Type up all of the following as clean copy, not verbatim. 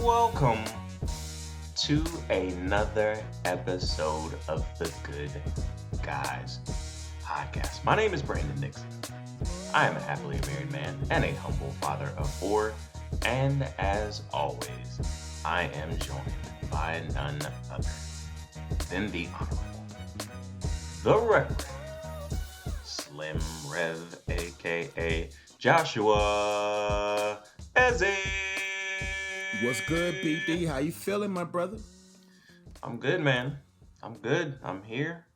Welcome to another episode of the Good Guys Podcast. My name is Brandon Nixon. I am a happily married man and a humble father of four. And as always, I am joined by none other than the Honorable, the Reverend Slim Rev, aka Joshua Ezzy. What's good, BD? How you feeling, my brother? I'm good, man. I'm good. I'm here.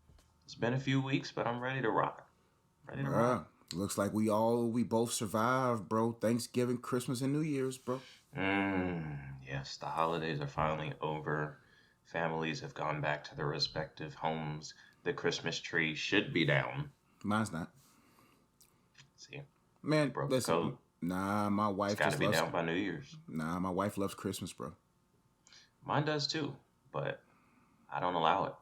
It's been a few weeks, but I'm ready to rock. Looks like we both survived, bro. Thanksgiving, Christmas, and New Year's, bro. Yes, the holidays are finally over. Families have gone back to their respective homes. The Christmas tree should be down. Mine's not. See, Man, broke listen. the code. Nah, my wife It's got to just be loves. down by New Year's. Nah, my wife loves Christmas, bro. Mine does too, but I don't allow it.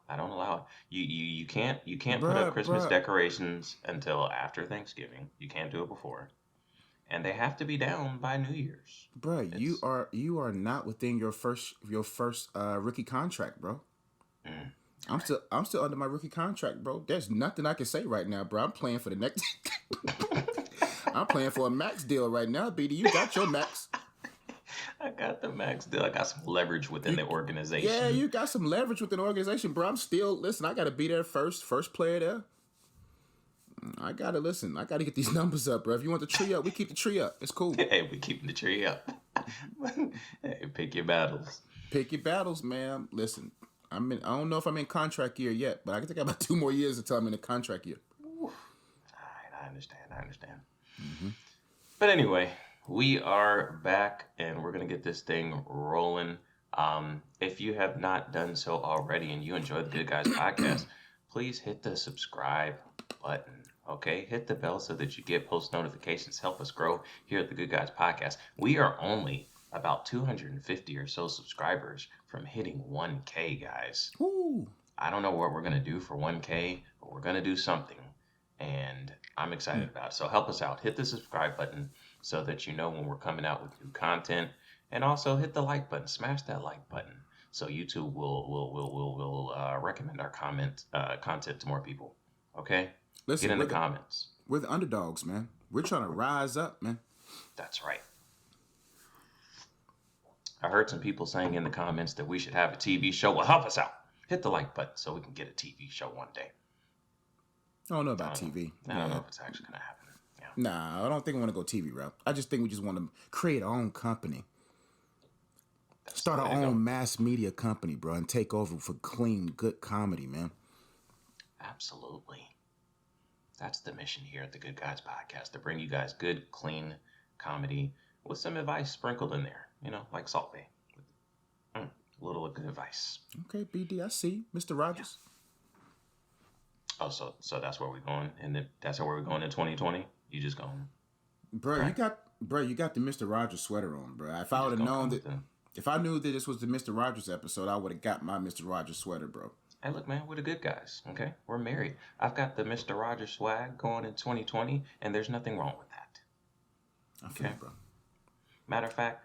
You can't put up Christmas decorations until after Thanksgiving. You can't do it before, and they have to be down by New Year's. Bro, you are not within your first rookie contract, bro. I'm still under my rookie contract, bro. There's nothing I can say right now, bro. I'm playing for the next. I'm playing for a max deal right now, BD. You got your max. I got the max deal. I got some leverage within the organization. Yeah, you got some leverage within the organization, bro. Listen, I got to be there first player there. I got to get these numbers up, bro. If you want the tree up, we keep the tree up. It's cool. Hey, we keeping the tree up. Hey, pick your battles. Pick your battles, man. Listen, I don't know if I'm in contract year yet, but I think I got about 2 more years until I'm in the contract year. All right, I understand. Mm-hmm. But anyway, we are back, and we're going to get this thing rolling. If you have not done so already and you enjoy the Good Guys Podcast, please hit the subscribe button, okay? Hit the bell so that you get post notifications. Help us grow here at the Good Guys Podcast. We are only about 250 or so subscribers from hitting 1K, guys. Ooh. I don't know what we're going to do for 1K, but we're going to do something. And I'm excited about it. So help us out. Hit the subscribe button so that you know when we're coming out with new content. And also hit the like button. Smash that like button so YouTube will recommend our content to more people. Okay? Listen, get in the comments. We're the underdogs, man. We're trying to rise up, man. That's right. I heard some people saying in the comments that we should have a TV show. Well, help us out. Hit the like button so we can get a TV show one day. I don't know about TV. I don't know if it's actually going to happen. Yeah. Nah, I don't think we want to go TV route. I just think we just want to create our own company. Start our own mass media company, bro, and take over for clean, good comedy, man. Absolutely. That's the mission here at the Good Guys Podcast, to bring you guys good, clean comedy with some advice sprinkled in there, like Salt Bay. A little good advice. Okay, BD, I see. Mr. Rogers. Yeah. Oh, so that's where we're going, and that's where we're going in 2020. You just going, bro? Right. You got the Mr. Rogers sweater on, bro. If I would have known that, if I knew that this was the Mr. Rogers episode, I would have got my Mr. Rogers sweater, bro. Hey, look, man, we're the good guys. Okay, we're married. I've got the Mr. Rogers swag going in 2020, and there's nothing wrong with that. I feel it, bro. Matter of fact,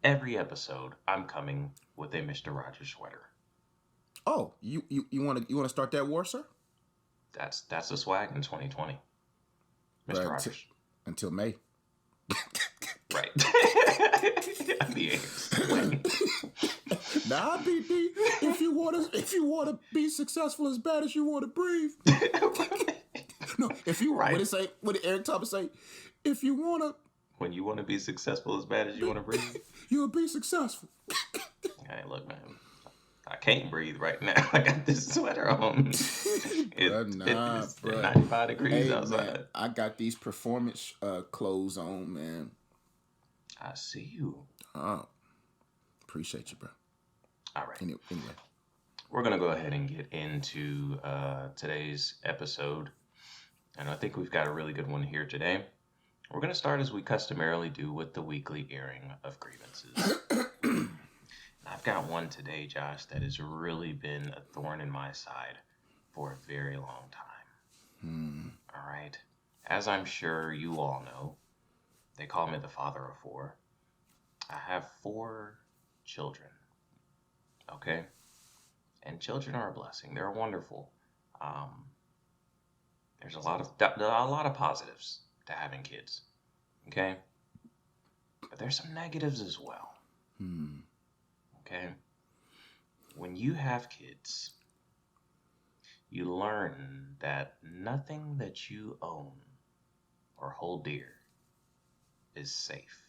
every episode I'm coming with a Mr. Rogers sweater. Oh, you want to start that war, sir? That's the swag in 2020. Mr. Rogers. Until May. Right. Nah, BD. If you wanna be successful as bad as you wanna breathe. No, if you right. What did Eric Thomas say? If you wanna. When you wanna be successful as bad as you wanna breathe, you'll be successful. Hey, look, man. I can't breathe right now. I got this sweater on. It's 95 degrees outside. Man, I got these performance clothes on, man. I see you. Appreciate you, bro. All right. Anyway. We're going to go ahead and get into today's episode. And I think we've got a really good one here today. We're going to start as we customarily do with the weekly airing of grievances. I've got one today, Josh, that has really been a thorn in my side for a very long time. All right. As I'm sure you all know, they call me the father of four. I have 4 children. Okay, and children are a blessing. They're wonderful. Um, there's a lot of positives to having kids. Okay, but there's some negatives as well. Hmm. Okay, when you have kids, you learn that nothing that you own or hold dear is safe,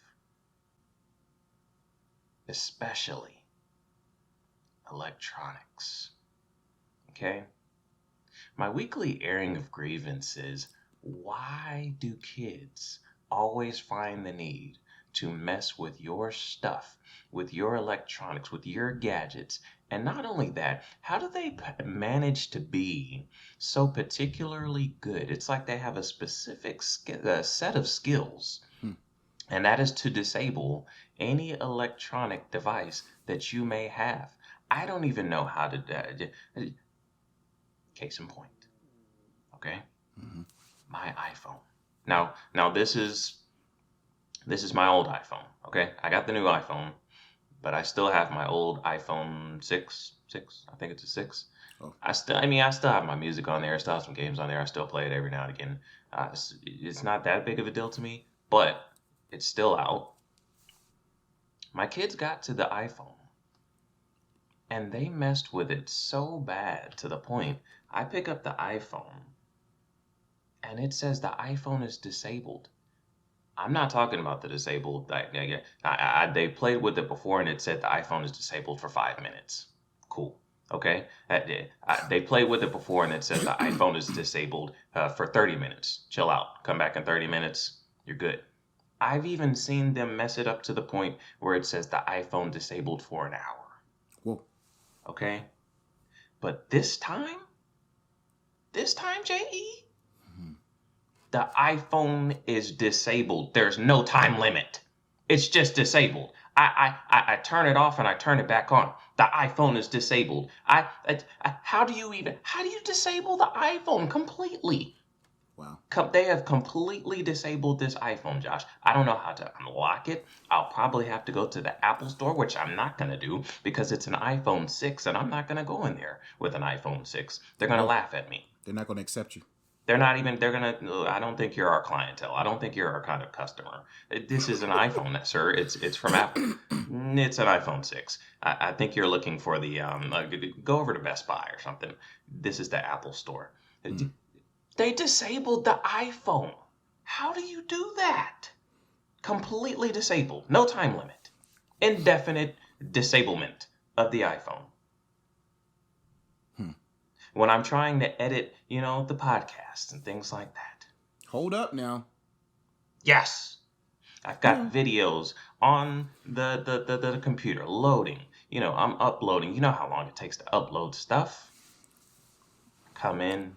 especially electronics. Okay? My weekly airing of grievances: why do kids always find the need to mess with your stuff, with your electronics, with your gadgets? And not only that, how do they manage to be so particularly good? It's like they have a specific set of skills, Hmm. and that is to disable any electronic device that you may have. I don't even know how to. Case in point, okay? Mm-hmm. My iPhone. Now this is my old iPhone, okay? I got the new iPhone, but I still have my old iPhone 6. I think it's a 6. Oh. I still have my music on there. I still have some games on there. I still play it every now and again. It's not that big of a deal to me, but it's still out. My kids got to the iPhone and they messed with it so bad to the point I pick up the iPhone and it says the iPhone is disabled. I'm not talking about the disabled. They played with it before and it said the iPhone is disabled for 5 minutes. Cool. Okay. They played with it before and it says the iPhone is disabled for 30 minutes. Chill out. Come back in 30 minutes. You're good. I've even seen them mess it up to the point where it says the iPhone disabled for an hour. Whoa. Okay. But this time, JE, Mm-hmm. the iPhone is disabled. There's no time limit. It's just disabled. I turn it off and I turn it back on. The iPhone is disabled. How do you disable the iPhone completely? Wow. They have completely disabled this iPhone, Josh. I don't know how to unlock it. I'll probably have to go to the Apple store, which I'm not going to do because it's an iPhone 6 and I'm not going to go in there with an iPhone 6. They're going to No, laugh at me. they're not going to accept you. I don't think you're our clientele. I don't think you're our kind of customer. This is an iPhone, sir. It's from Apple. It's an iPhone 6. I think you're looking for go over to Best Buy or something. This is the Apple store. Mm. They disabled the iPhone. How do you do that? Completely disabled. No time limit. Indefinite disablement of the iPhone. Hmm. When I'm trying to edit, the podcasts and things like that. Hold up now. Yes, I've Yeah. got videos on the computer loading. I'm uploading. You know how long it takes to upload stuff? Come in,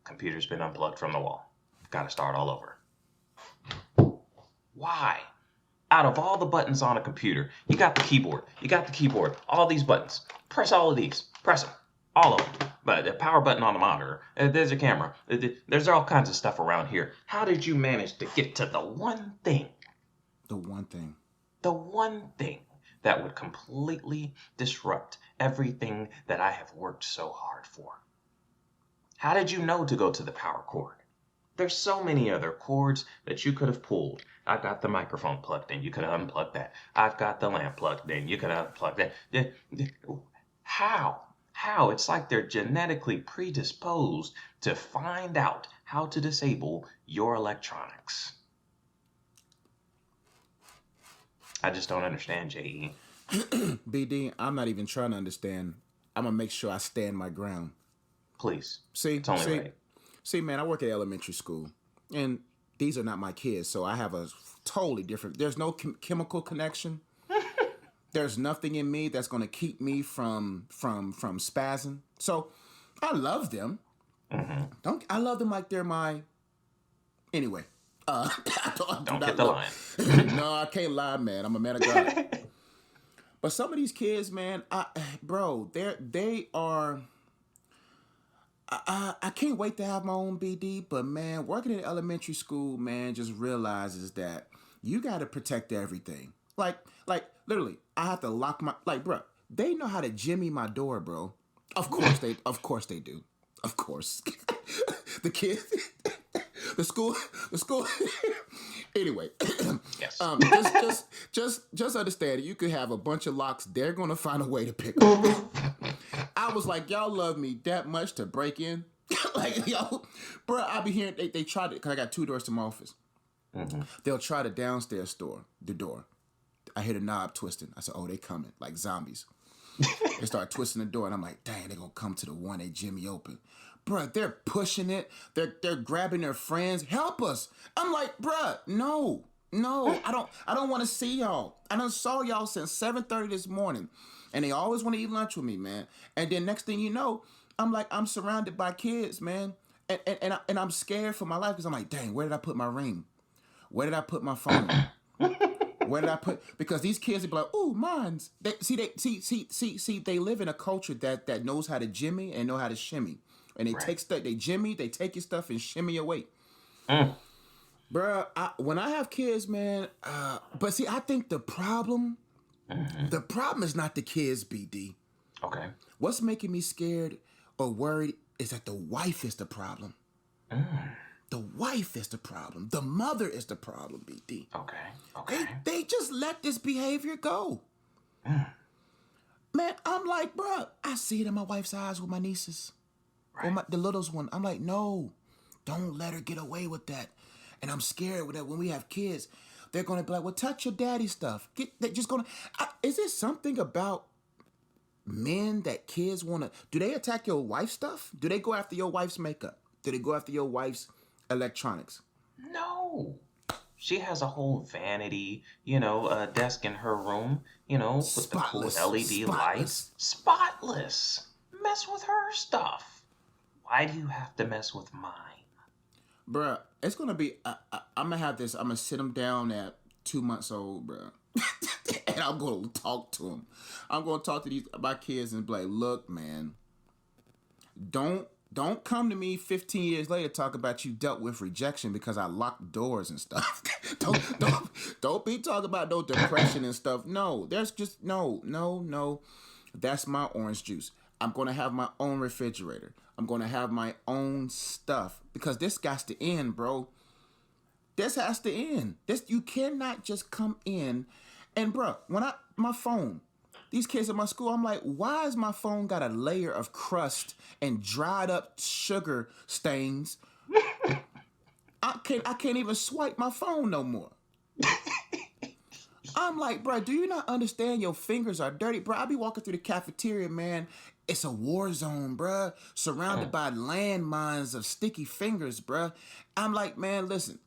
computer's been unplugged from the wall. Got to start all over. Why? Out of all the buttons on a computer, you got the keyboard. All these buttons. Press all of these. Press them. All of them. But the power button on the monitor. There's a camera. There's all kinds of stuff around here. How did you manage to get to the one thing? The one thing. The one thing that would completely disrupt everything that I have worked so hard for. How did you know to go to the power cord? There's so many other cords that you could have pulled. I've got the microphone plugged in. You could have unplugged that. I've got the lamp plugged in. You could have unplugged that. How? How? It's like they're genetically predisposed to find out how to disable your electronics. I just don't understand, JE. BD, I'm not even trying to understand. I'm going to make sure I stand my ground. Please. See, It's only see, right. see, man, I work at elementary school, and these are not my kids, so I have a totally different. There's no chemical connection. There's nothing in me that's going to keep me from spazzing. So, I love them. Mm-hmm. Don't I love them like they're my anyway. I do Don't hit not the love. line. No, I can't lie, man. I'm a man of God. But some of these kids, man, bro, they are. I can't wait to have my own BD, but man, working in elementary school, man, just realizes that you got to protect everything. Like, literally, I have to lock my bro. They know how to jimmy my door, bro. Of course they do. Of course, the kids, the school. Anyway, Yes. just understand. You could have a bunch of locks. They're gonna find a way to pick them. I was like, y'all love me that much to break in? Like, yo, bro, I be hearing they tried it because I got 2 doors to my office. Mm-hmm. They'll try the downstairs the door. I hear the knob twisting. I said, oh, they coming like zombies. They start twisting the door, and I'm like, dang, they gonna come to the one they jimmy open. Bruh, they're pushing it. They're grabbing their friends. Help us. I'm like, bruh, no. I don't want to see y'all. I done saw y'all since 7:30 this morning. And they always want to eat lunch with me, man. And then next thing you know, I'm surrounded by kids, man. And I'm scared for my life because I'm like, dang, where did I put my ring? Where did I put my phone? Where did I put? Because these kids be like, "Ooh, mine's." They live in a culture that knows how to jimmy and know how to shimmy, and they take stuff. They jimmy, they take your stuff and shimmy away. Bruh, when I have kids, man. But see, I think the problem is not the kids, BD. Okay. What's making me scared or worried is that the wife is the problem. The wife is the problem. The mother is the problem, BD. Okay. They just let this behavior go. Man, I'm like, bro, I see it in my wife's eyes with my nieces. Right. Or the littlest one. I'm like, no, don't let her get away with that. And I'm scared that when we have kids, they're going to be like, well, touch your daddy stuff. They're just going to... Is there something about men that kids want to... Do they attack your wife's stuff? Do they go after your wife's makeup? Do they go after your wife's electronics? No. She has a whole vanity, desk in her room, with Spotless, the cool LED lights. Spotless. Mess with her stuff. Why do you have to mess with mine? Bruh, it's going to be... I'm going to have this... I'm going to sit them down at 2 months old, bruh. And I'm going to talk to them. I'm going to talk to my kids and be like, look, man, don't come to me 15 years later talk about you dealt with rejection because I locked doors and stuff. don't be talking about no depression and stuff. No, there's just no. That's my orange juice. I'm going to have my own refrigerator. I'm going to have my own stuff because this got to end, bro. This has to end. You cannot just come in and, bro, my phone, these kids at my school, I'm like, why has my phone got a layer of crust and dried up sugar stains? I can't even swipe my phone no more. I'm like, bro, do you not understand your fingers are dirty? Bro, I be walking through the cafeteria, man. It's a war zone, bro. Surrounded by landmines of sticky fingers, bro. I'm like, man, listen.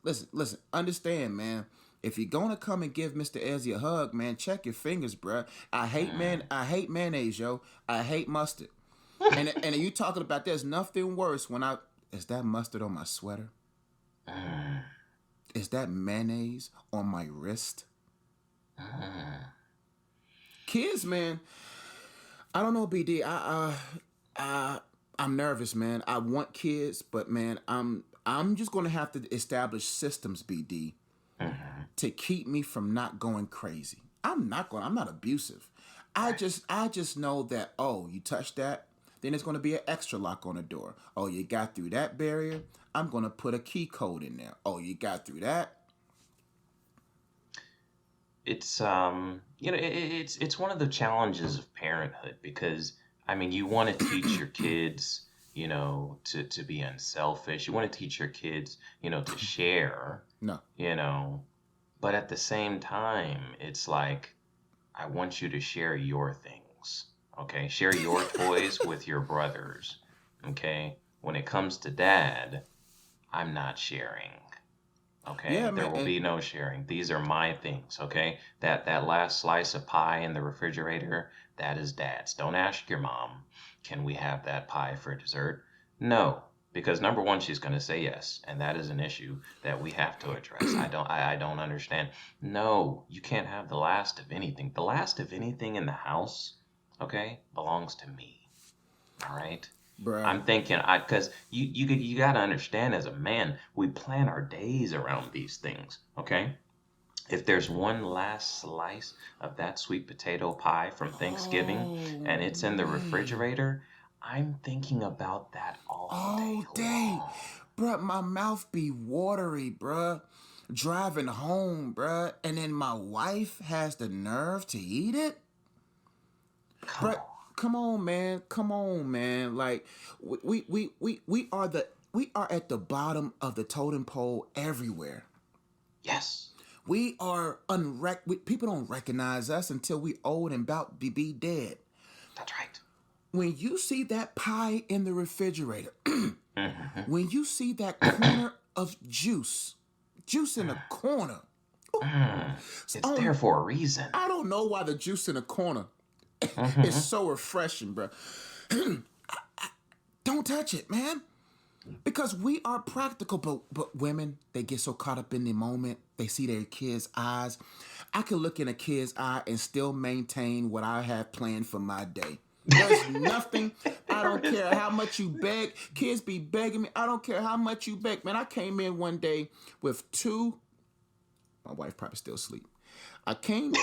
Understand, man. If you're gonna come and give Mr. Ezzy a hug, man, check your fingers, bro. I hate mayonnaise, yo. I hate mustard. and you talking about there's nothing worse when is that mustard on my sweater? Is that mayonnaise on my wrist? Kids, man. I don't know, BD. I'm nervous, man. I want kids, but man, I'm just gonna have to establish systems, BD, to keep me from not going crazy. I'm not abusive. I just know that, oh, you touch that, then there's gonna be an extra lock on the door. Oh, you got through that barrier, I'm gonna put a key code in there. Oh, you got through that. It's it's one of the challenges of parenthood because you want to teach your kids, to be unselfish. You want to teach your kids, to share. No. But at the same time, it's like I want you to share your things. Okay? Share your toys with your brothers. Okay? When it comes to dad, I'm not sharing. Okay, yeah, there will be no sharing. These are my things, okay? That last slice of pie in the refrigerator, that is dad's. Don't ask your mom, can we have that pie for dessert? No, because number one, she's going to say yes, and that is an issue that we have to address. I don't understand. No, you can't have the last of anything. The last of anything in the house, okay, belongs to me. All right? Bruh. I'm thinking, because you got to understand, as a man, we plan our days around these things, okay? If there's one last slice of that sweet potato pie from Thanksgiving Oh and it's in the man. refrigerator, I'm thinking about that all day All day. long. Bruh, my mouth be watery, bruh. Driving home, bruh. And then my wife has the nerve to eat it? Come Bruh, on. come on, man. Come on, man. Like we are at the bottom of the totem pole everywhere. Yes, We are people don't recognize us until we old and about to be dead. that's right. When you see that pie in the refrigerator, Hmm. when you see that corner of juice in a corner, so It's there for a reason. I don't know why the juice in a corner is Hmm. so refreshing, bro. Don't touch it, man. Because we are practical, but women, they get so caught up in the moment. They see their kids' eyes. I can look in a kid's eye and still maintain what I have planned for my day. There's nothing. I There don't is care that. how much you beg. Kids be begging me. I don't care how much you beg. Man, I came in one day with two. My wife probably still asleep. I came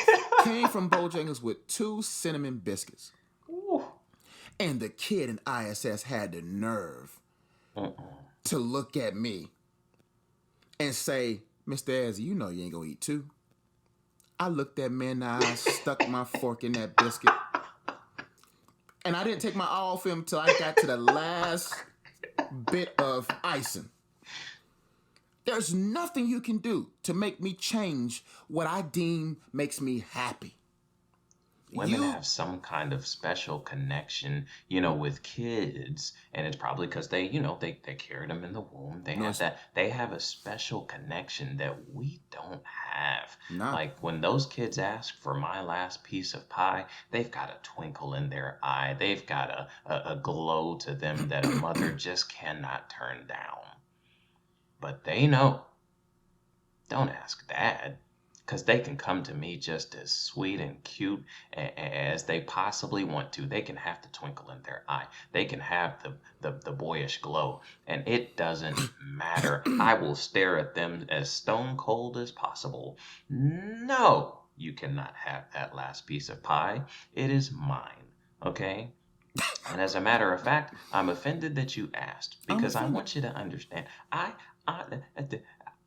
from Bojangles with two cinnamon biscuits, Ooh. and the kid in ISS had the nerve Mm-mm. to look at me and say, Mr. Ezzy, you know you ain't gonna eat two. I looked that man in the eye, stuck my fork in that biscuit, and I didn't take my eye off him until I got to the last bit of icing. There's nothing you can do to make me change what I deem makes me happy. Women You, have some kind of special connection, with kids, and it's probably because they carried them in the womb. They no, have it's that. They have a special connection that we don't have. not. Like when those kids ask for my last piece of pie, they've got a twinkle in their eye. They've got a glow to them that a mother just cannot turn down. But they know. Don't ask dad. Because they can come to me just as sweet and cute as they possibly want to. They can have the twinkle in their eye. They can have the boyish glow. And it doesn't matter. I will stare at them as stone cold as possible. No, you cannot have that last piece of pie. It is mine. Okay? And as a matter of fact, I'm offended that you asked I'm because I offended. want you to understand.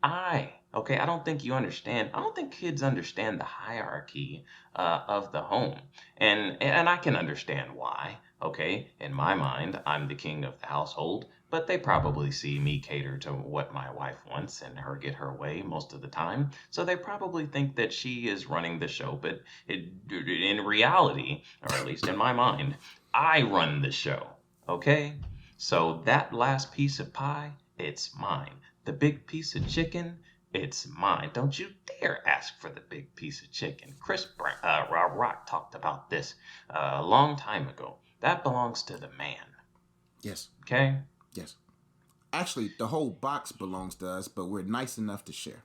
I, okay, I don't think you understand. I don't think kids understand the hierarchy of the home, and I can understand why. Okay, in my mind, I'm the king of the household, but they probably see me cater to what my wife wants and her get her way most of the time. So they probably think that she is running the show, but in reality, or at least in my mind, I run the show. Okay, so that last piece of pie, it's mine. The big piece of chicken, it's mine. Don't you dare ask for the big piece of chicken. Rock talked about this a long time ago. That belongs to the man. Yes, Okay? yes. Actually, the whole box belongs to us, but we're nice enough to share.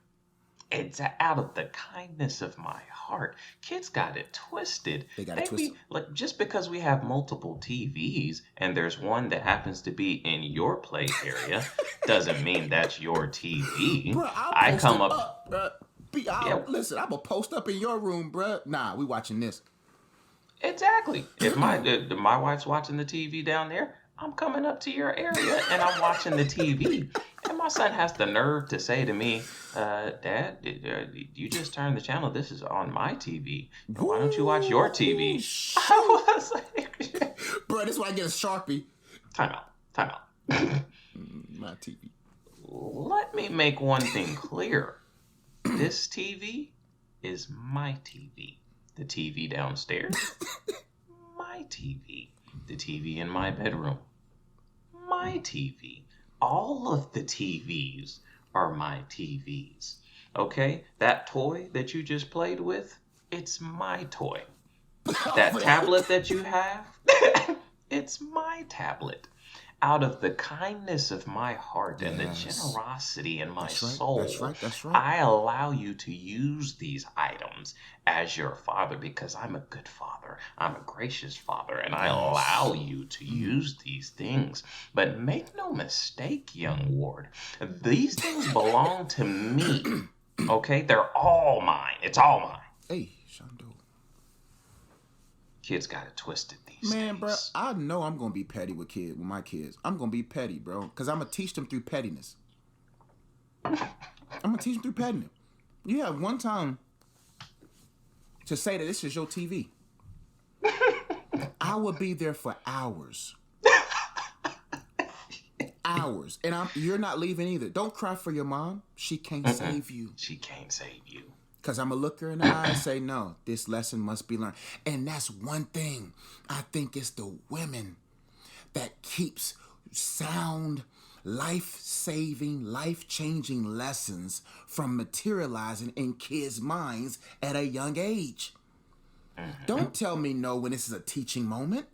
It's out of the kindness of my heart. Kids got it twisted. They got it They twisted. be like, just because we have multiple TVs and there's one that happens to be in your play area doesn't mean that's your TV. Bruh, I'll I post come it up, up, bruh. yeah, Listen, I'm gonna post up in your room, bruh. Nah, we watching this. exactly. If my wife's watching the TV down there, I'm coming up to your area and I'm watching the TV. And my son has the nerve to say to me, Dad, you just turned the channel. This is on my TV. Why don't you watch your Woo, TV? shoot. I was like, Bruh, this is why I get a Sharpie. time out, time out. My TV. Let me make one thing clear. This TV is my TV. The TV downstairs, my TV. The TV in my bedroom, my TV. All of the TVs are my TVs. Okay? That toy that you just played with, it's my toy. That tablet that you have, it's my tablet. Out of the kindness of my heart and the Yes. generosity in my That's right. That's soul, right. That's right. I allow you to use these items as your father because I'm a good father. I'm a gracious father, and I allow Yes. you to use these things. But make no mistake, young Ward, these things belong to me. Okay, they're all mine. It's all mine. Hey, Shondo. Kids got it twisted these Man, days. bro, I know I'm gonna be petty with my kids. I'm gonna be petty, bro, because I'm gonna teach them through pettiness. I'm gonna teach them through pettiness. You have one time to say that this is your TV. I will be there for hours. Hours. And you're not leaving either. Don't cry for your mom. She can't save you. She can't save you. Because I'm going to look her in the eye and say, no, this lesson must be learned. And that's one thing. I think it's the women that keeps sound, life-saving, life-changing lessons from materializing in kids' minds at a young age. Don't tell me no when this is a teaching moment.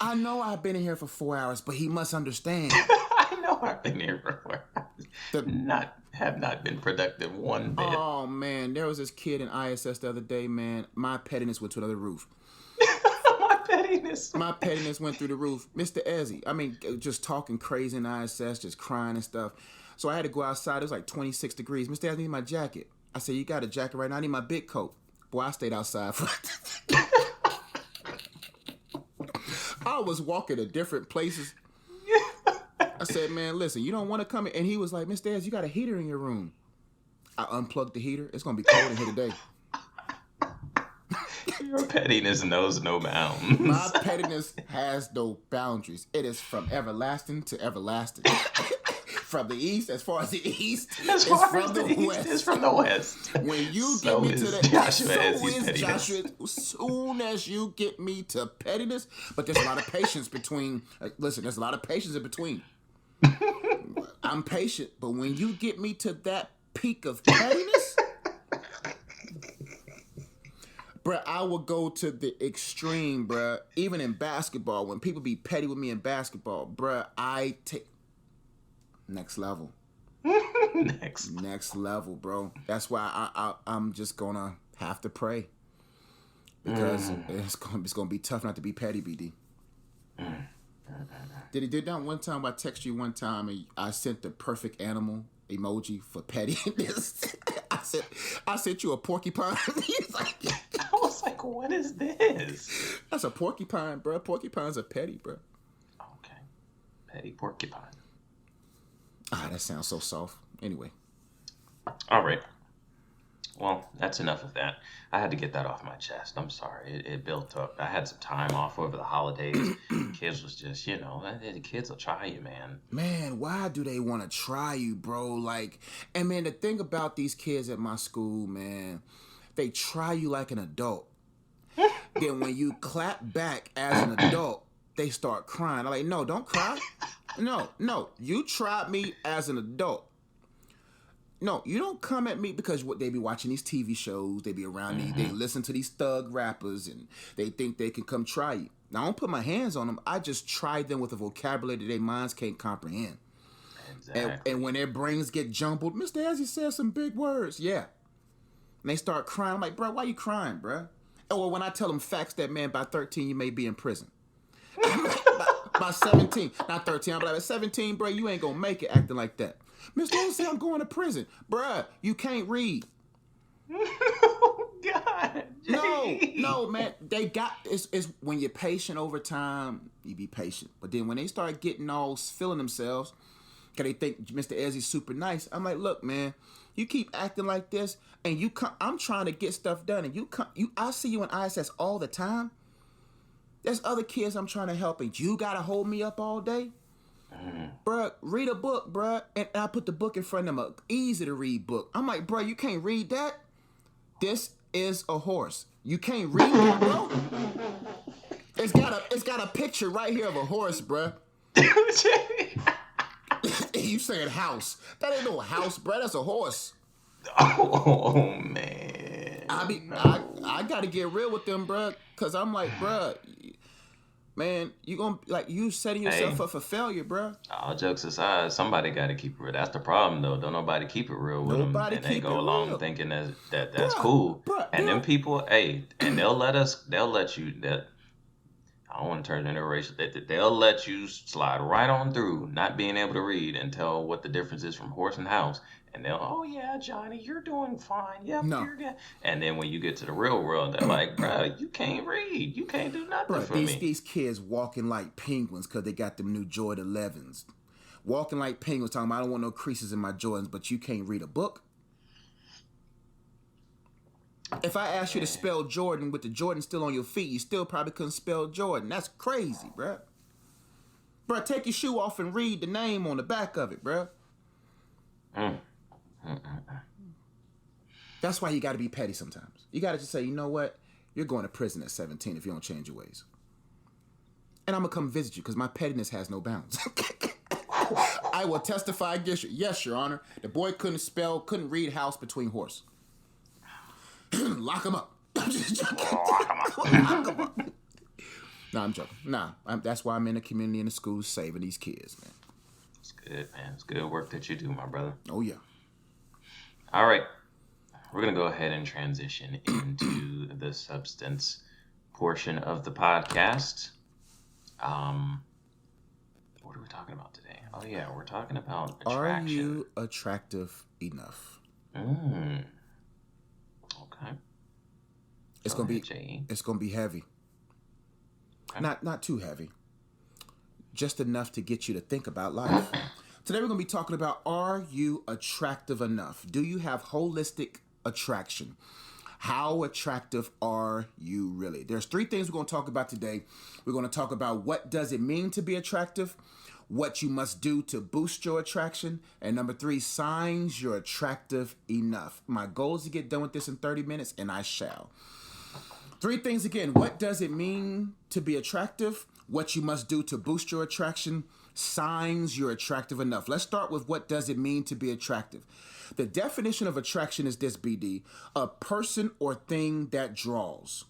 I know I've been in here for 4 hours, but he must understand. I know I've been here for 4 hours. Have not been productive one bit. Oh, man. There was this kid in ISS the other day, man. My pettiness went to another roof. My pettiness went through the roof. Mr. Ezzy, I mean, just talking crazy in ISS, just crying and stuff. So I had to go outside. It was like 26 degrees. Mr. Ezzy, I need my jacket. I said, you got a jacket right now? I need my big coat. Boy, I stayed outside for... I was walking to different places. I said, man, listen, you don't want to come in. And he was like, Mr. Ez, you got a heater in your room. I unplugged the heater. It's going to be cold in here today. Your pettiness knows no bounds. My pettiness has no boundaries. It is from everlasting to everlasting. From the east, as far as the east, as far as the west. It's from the west. When you so get me to that, Joshua so as is pettiness. Joshua. As soon as you get me to pettiness, but there's a lot of patience between. Listen, there's a lot of patience in between. I'm patient, but when you get me to that peak of pettiness, bruh, I will go to the extreme, bruh. Even in basketball, when people be petty with me in basketball, bruh, I take next level. Next level, bro. That's why I'm just gonna have to pray, because it's gonna be tough not to be petty, BD. Did that one time? I texted you one time and I sent the perfect animal emoji for pettiness. I sent you a porcupine. He's like, I was like, what is this? That's a porcupine, bro. Porcupines are petty, bro. Okay, petty porcupine. Ah, that sounds so soft. Anyway. All right. Well, that's enough of that. I had to get that off my chest. I'm sorry. It built up. I had some time off over the holidays. Kids was just, the kids will try you, man. Man, why do they want to try you, bro? Like, and man, the thing about these kids at my school, man, they try you like an adult. Then when you clap back as an adult, they start crying. I'm like, no, don't cry. No. You tried me as an adult. No, you don't come at me because they be watching these TV shows. They be around me. They listen to these thug rappers and they think they can come try you. Now, I don't put my hands on them. I just try them with a vocabulary that their minds can't comprehend. Exactly. And when their brains get jumbled, Mr. Ezzy says some big words. Yeah. And they start crying. I'm like, bro, why you crying, bro? Or when I tell them facts that, man, by 13, you may be in prison. by 17, not 13, I'm like, at 17, bro, you ain't gonna make it acting like that. Mr. Ezzy, I'm going to prison. Bruh, you can't read. Oh, God. No, man. They got, it's when you're patient over time, you be patient. But then when they start getting all feeling themselves, because they think Mr. Ezzy's super nice, I'm like, look, man, you keep acting like this, and you come, I'm trying to get stuff done, and I see you in ISS all the time. There's other kids I'm trying to help, and you got to hold me up all day? Bruh, read a book, bruh. And I put the book in front of them, an easy to read book. I'm like, bruh, you can't read that? This is a horse. You can't read that, bro? It's got a picture right here of a horse, bruh. You saying house. That ain't no house, bruh. That's a horse. Oh, man. I gotta get real with them, bruh. Cause I'm like, bruh, man, you setting yourself up for failure, bro. All jokes aside, somebody got to keep it real. That's the problem, though. Don't nobody keep it real with them, and they go along thinking that's cool. And them people, and they'll let you. I don't want to turn into a racial. They'll let you slide right on through, not being able to read and tell what the difference is from horse and house. And they'll, oh yeah, Johnny, you're doing fine. Yep, No, you're good. And then when you get to the real world, they're like, bro, you can't read. You can't do nothing bro. for These me. these kids walking like penguins because they got them new Jordan 11s. Walking like penguins, talking about I don't want no creases in my Jordans, but you can't read a book. If I asked you to spell Jordan with the Jordan still on your feet, you still probably couldn't spell Jordan. That's crazy, bro. Bro, take your shoe off and read the name on the back of it, bro. That's why you got to be petty sometimes. You got to just say, you know what? You're going to prison at 17 if you don't change your ways. And I'm going to come visit you because my pettiness has no bounds. I will testify against you. Yes, Your Honor. The boy couldn't read house between horse. Lock him up. I'm just joking. Lock him up. No, I'm joking. That's why I'm in the community and the schools saving these kids, man. It's good, man. It's good work that you do, my brother. Oh, yeah. All right. We're going to go ahead and transition into the substance portion of the podcast. What are we talking about today? Oh, yeah. We're talking about attraction. Are you attractive enough? Okay. It's gonna be heavy. Okay. Not too heavy. Just enough to get you to think about life. Today we're gonna be talking about, are you attractive enough? Do you have holistic attraction? How attractive are you really? There's 3 things we're gonna talk about today. We're gonna talk about what does it mean to be attractive, what you must do to boost your attraction, and number 3, signs you're attractive enough. My goal is to get done with this in 30 minutes, and I shall. 3 things again. What does it mean to be attractive? What you must do to boost your attraction? Signs you're attractive enough. Let's start with what does it mean to be attractive. The definition of attraction is this, BD. A person or thing that draws.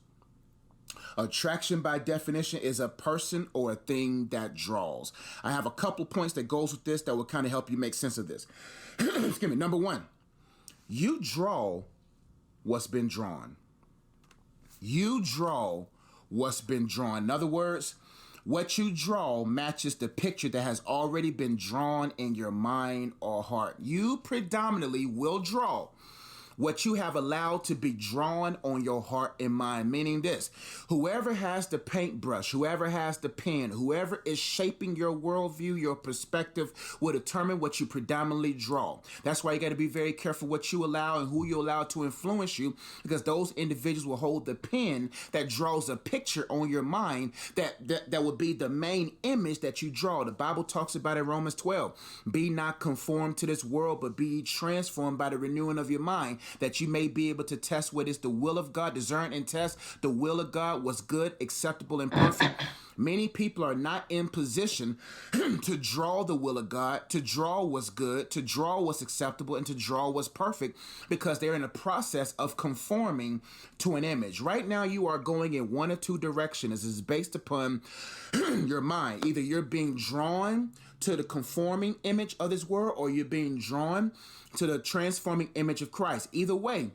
Attraction by definition is a person or a thing that draws. I have a couple points that goes with this that will kind of help you make sense of this. Excuse me. Number 1, you draw what's been drawn. You draw what's been drawn. In other words, what you draw matches the picture that has already been drawn in your mind or heart. You predominantly will draw what you have allowed to be drawn on your heart and mind, meaning this: whoever has the paintbrush, whoever has the pen, whoever is shaping your worldview, your perspective, will determine what you predominantly draw. That's why you got to be very careful what you allow and who you allow to influence you, because those individuals will hold the pen that draws a picture on your mind that will be the main image that you draw. The Bible talks about in Romans 12, be not conformed to this world, but be transformed by the renewing of your mind, that you may be able to test what is the will of God, discern and test the will of God, what's good, acceptable, and perfect. Many people are not in position to draw the will of God, to draw what's good, to draw what's acceptable, and to draw what's perfect, because they're in a process of conforming to an image. Right now, you are going in one or 2 directions. This is based upon your mind. Either you're being drawn to the conforming image of this world, or you're being drawn to the transforming image of Christ. Either way,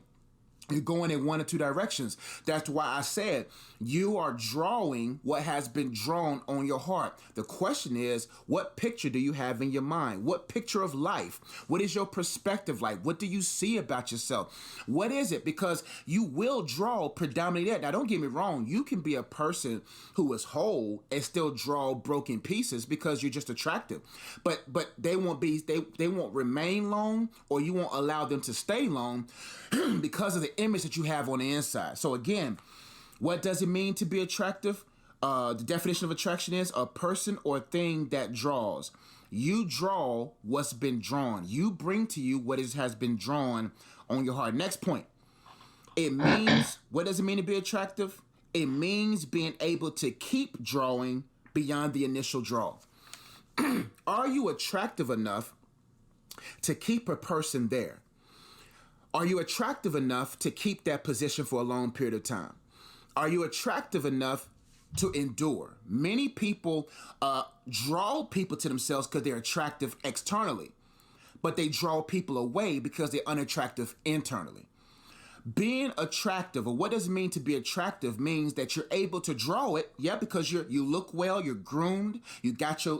you're going in one or 2 directions. That's why I said you are drawing what has been drawn on your heart. The question is, what picture do you have in your mind? What picture of life? What is your perspective like? What do you see about yourself? What is it? Because you will draw predominantly that. Now, don't get me wrong. You can be a person who is whole and still draw broken pieces because you're just attractive. But they won't remain long, or you won't allow them to stay long because of the image that you have on the inside. So again, what does it mean to be attractive? The definition of attraction is a person or thing that draws. You draw what's been drawn. You bring to you what has been drawn on your heart. Next point. It means, what does it mean to be attractive? It means being able to keep drawing beyond the initial draw. Are you attractive enough to keep a person there? Are you attractive enough to keep that position for a long period of time? Are you attractive enough to endure? Many people draw people to themselves because they're attractive externally, but they draw people away because they're unattractive internally. Being attractive, or what does it mean to be attractive, means that you're able to draw it, yeah, because you look well, you're groomed, you got your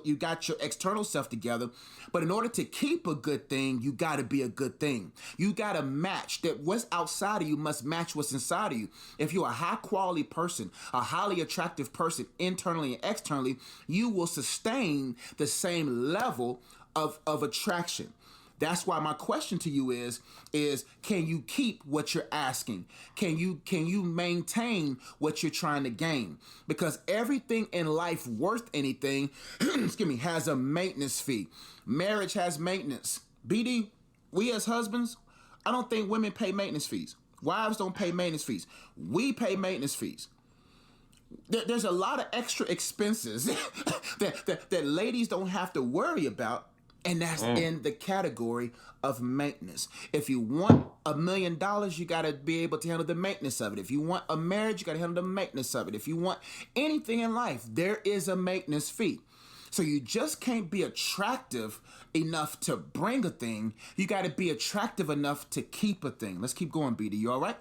external self together. But in order to keep a good thing, you got to be a good thing. You got to match that. What's outside of you must match what's inside of you. If you're a high quality person, a highly attractive person, internally and externally, you will sustain the same level of attraction. That's why my question to you is can you keep what you're asking? Can you maintain what you're trying to gain? Because everything in life worth anything, excuse me, has a maintenance fee. Marriage has maintenance. BD, we as husbands, I don't think women pay maintenance fees. Wives don't pay maintenance fees. We pay maintenance fees. There's a lot of extra expenses that ladies don't have to worry about. And that's in the category of maintenance. If you want $1 million, you got to be able to handle the maintenance of it. If you want a marriage, you got to handle the maintenance of it. If you want anything in life, there is a maintenance fee. So you just can't be attractive enough to bring a thing. You got to be attractive enough to keep a thing. Let's keep going, BD. You all right?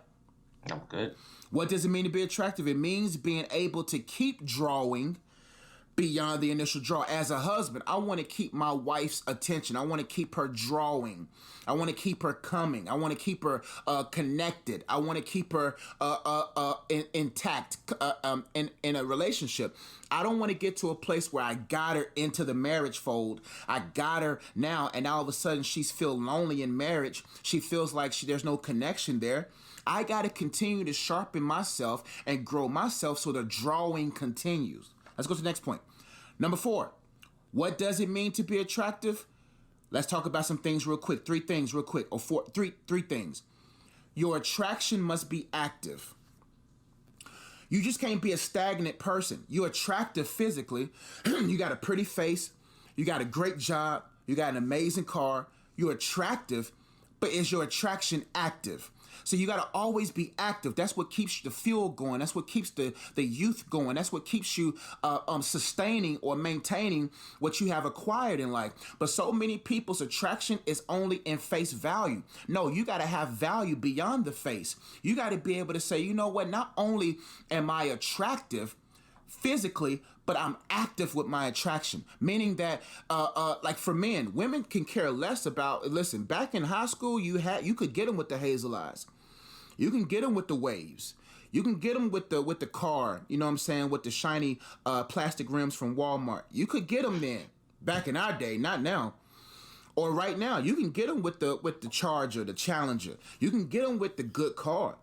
I'm good. What does it mean to be attractive? It means being able to keep drawing beyond the initial draw. As a husband, I want to keep my wife's attention. I want to keep her drawing. I want to keep her coming. I want to keep her connected. I want to keep her intact in a relationship. I don't want to get to a place where I got her into the marriage fold. I got her now, and all of a sudden she's feel lonely in marriage. She feels like there's no connection there. I got to continue to sharpen myself and grow myself so the drawing continues. Let's go to the next point. Number 4, what does it mean to be attractive? Let's talk about some things real quick. 3 things real quick, or three things. Your attraction must be active. You just can't be a stagnant person. You're attractive physically. You got a pretty face. You got a great job. You got an amazing car. You're attractive, but is your attraction active? So you got to always be active. That's what keeps the fuel going. That's what keeps the youth going. That's what keeps you sustaining or maintaining what you have acquired in life. But so many people's attraction is only in face value. No, you got to have value beyond the face. You got to be able to say, you know what, not only am I attractive physically, but I'm active with my attraction. Meaning that, like for men, women can care less about. Listen, back in high school, you could get them with the hazel eyes. You can get them with the waves. You can get them with the car. You know what I'm saying? With the shiny plastic rims from Walmart. You could get them then. Back in our day, not now. Or right now, you can get them with the Charger, the Challenger. You can get them with the good car.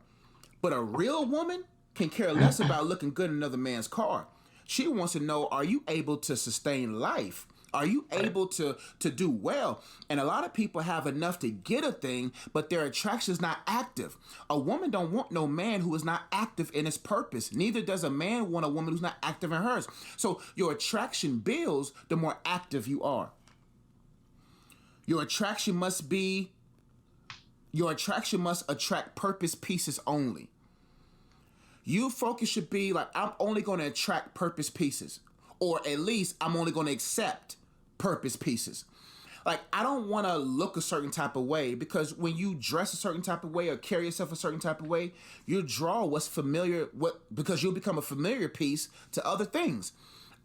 But a real woman can care less about looking good in another man's car. She wants to know, are you able to sustain life? Are you able to do well? And a lot of people have enough to get a thing, but their attraction is not active. A woman don't want no man who is not active in his purpose. Neither does a man want a woman who's not active in hers. So your attraction builds the more active you are. Your attraction must attract purpose pieces only. Your focus should be like, I'm only going to attract purpose pieces. Or at least I'm only going to accept purpose pieces. Like, I don't want to look a certain type of way, because when you dress a certain type of way or carry yourself a certain type of way, you draw what's familiar, because you'll become a familiar piece to other things.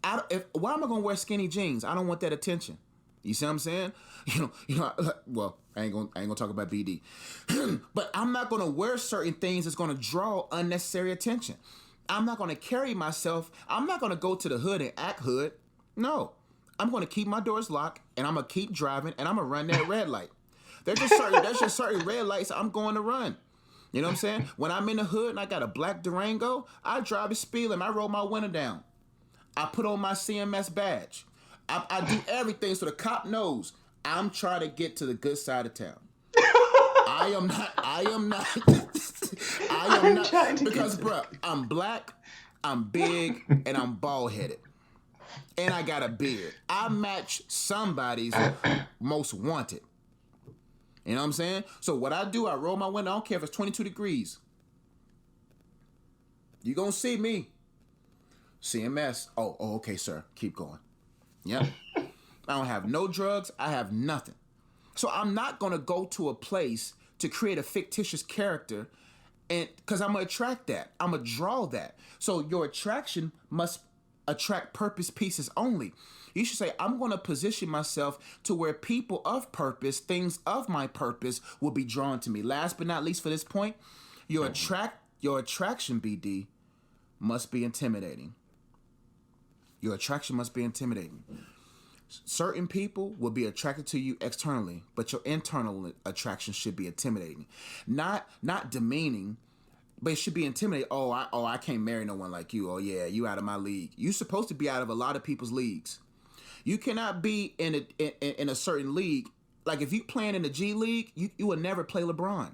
Why am I going to wear skinny jeans? I don't want that attention. You see what I'm saying? Well, I ain't gonna talk about BD. But I'm not gonna wear certain things that's gonna draw unnecessary attention. I'm not gonna carry myself. I'm not gonna go to the hood and act hood. No. I'm gonna keep my doors locked, and I'm gonna keep driving, and I'm gonna run that red light. There's just certain red lights I'm going to run. You know what I'm saying? When I'm in the hood and I got a black Durango, I drive the speed limit. I roll my window down. I put on my CMS badge. I do everything so the cop knows I'm trying to get to the good side of town. I am not, because, bro, I'm black, I'm big, and I'm bald-headed. And I got a beard. I match somebody's most wanted. You know what I'm saying? So what I do, I roll my window. I don't care if it's 22 degrees. You gonna see me. CMS. Oh, okay, sir. Keep going. Yep. I don't have no drugs. I have nothing. So I'm not going to go to a place to create a fictitious character And because I'm gonna attract that, I'm gonna draw that. So your attraction must attract purpose pieces only. You should say, I'm gonna position myself to where people of purpose, things of my purpose, will be drawn to me. Last but not least, for this point, your attraction, BD, must be intimidating. Your attraction must be intimidating. Certain people will be attracted to you externally, but your internal attraction should be intimidating. Not demeaning, but it should be intimidating. I can't marry no one like you. Oh yeah, you out of my league. You're supposed to be out of a lot of people's leagues. You cannot be in a certain league. Like if you playing in the G League, you will never play LeBron.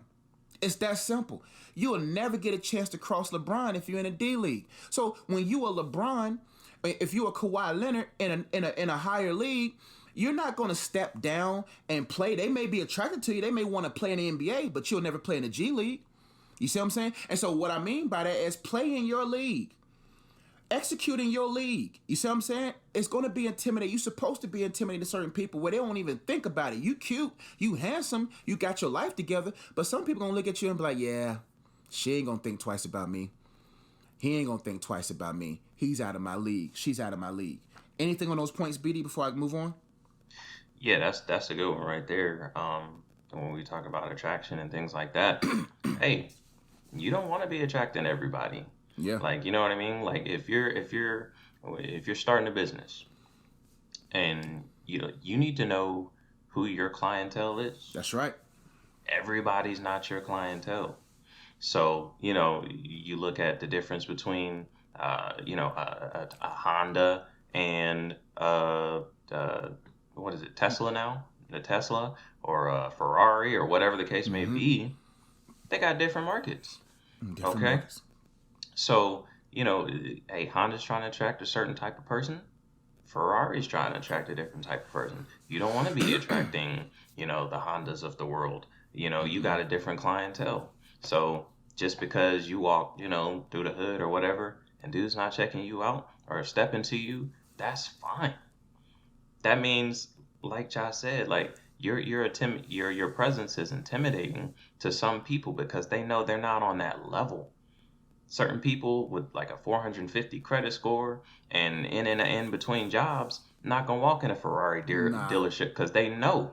It's that simple. You will never get a chance to cross LeBron if you're in a D League. So when you are LeBron, if you're a Kawhi Leonard in a higher league, you're not going to step down and play. They may be attracted to you. They may want to play in the NBA, but you'll never play in the G League. You see what I'm saying? And so what I mean by that is play in your league. Execute in your league. You see what I'm saying? It's going to be intimidating. You're supposed to be intimidating to certain people where they don't even think about it. You cute, you handsome, you got your life together, but some people going to look at you and be like, yeah, she ain't going to think twice about me. He ain't going to think twice about me. He's out of my league. She's out of my league. Anything on those points, BD, before I move on? Yeah, that's a good one right there. When we talk about attraction and things like that, hey, you don't want to be attracting everybody. Yeah. Like, you know what I mean? Like if you're starting a business and you need to know who your clientele is. That's right. Everybody's not your clientele. So, you look at the difference between a Honda and what is it, Tesla now? The Tesla or a Ferrari or whatever the case may be, they got different markets. Different okay? markets. So, a Honda's trying to attract a certain type of person. Ferrari's trying to attract a different type of person. You don't want to be attracting, the Hondas of the world. You got a different clientele. So just because you walk, through the hood or whatever, and dude's not checking you out or stepping to you, that's fine. That means, like Josh said, like your presence is intimidating to some people because they know they're not on that level. Certain people with like a 450 credit score and in between jobs not gonna walk in a Ferrari dealership because they know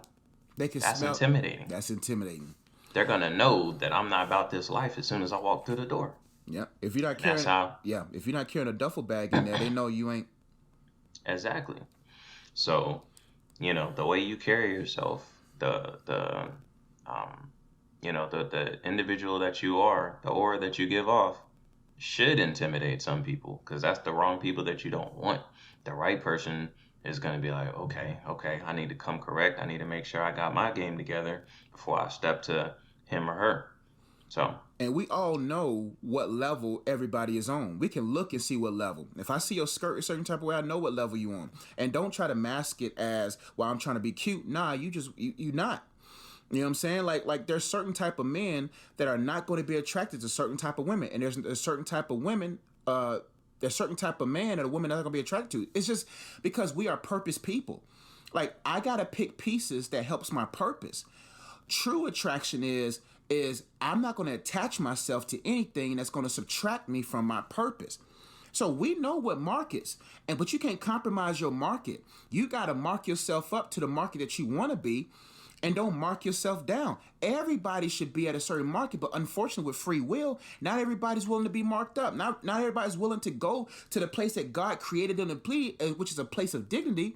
they can that's smell. intimidating. That's intimidating. They're gonna know that I'm not about this life as soon as I walk through the door. Yeah. If you're not carrying, if you're not carrying a duffel bag in there, they know you ain't. Exactly. So, the way you carry yourself, the individual that you are, the aura that you give off, should intimidate some people because that's the wrong people that you don't want. The right person is going to be like, okay, I need to come correct. I need to make sure I got my game together before I step to him or her. So, and we all know what level everybody is on. We can look and see what level. If I see your skirt a certain type of way, I know what level you on. And don't try to mask it as, well, I'm trying to be cute. Nah, you not. You know what I'm saying? Like there's certain type of men that are not going to be attracted to certain type of women. And there's a certain type of women, there's certain type of man that a woman not going to be attracted to. It's just because we are purpose people. Like I got to pick pieces that helps my purpose. True attraction is I'm not going to attach myself to anything that's going to subtract me from my purpose. So we know what markets, but you can't compromise your market. You got to mark yourself up to the market that you want to be. And don't mark yourself down. Everybody should be at a certain market, but unfortunately with free will, not everybody's willing to be marked up. Not everybody's willing to go to the place that God created them to be, which is a place of dignity.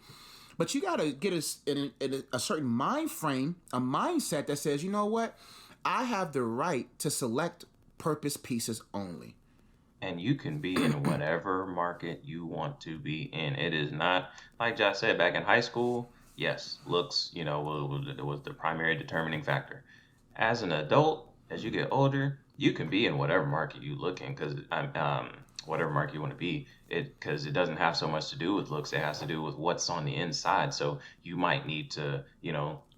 But you got to get a certain mind frame, a mindset that says, you know what? I have the right to select purpose pieces only. And you can be in whatever market you want to be in. It is not, like Josh said, back in high school, yes, looks, was the primary determining factor. As an adult, as you get older, you can be in whatever market you look in, because whatever market you want to be, because it doesn't have so much to do with looks. It has to do with what's on the inside. So you might need to,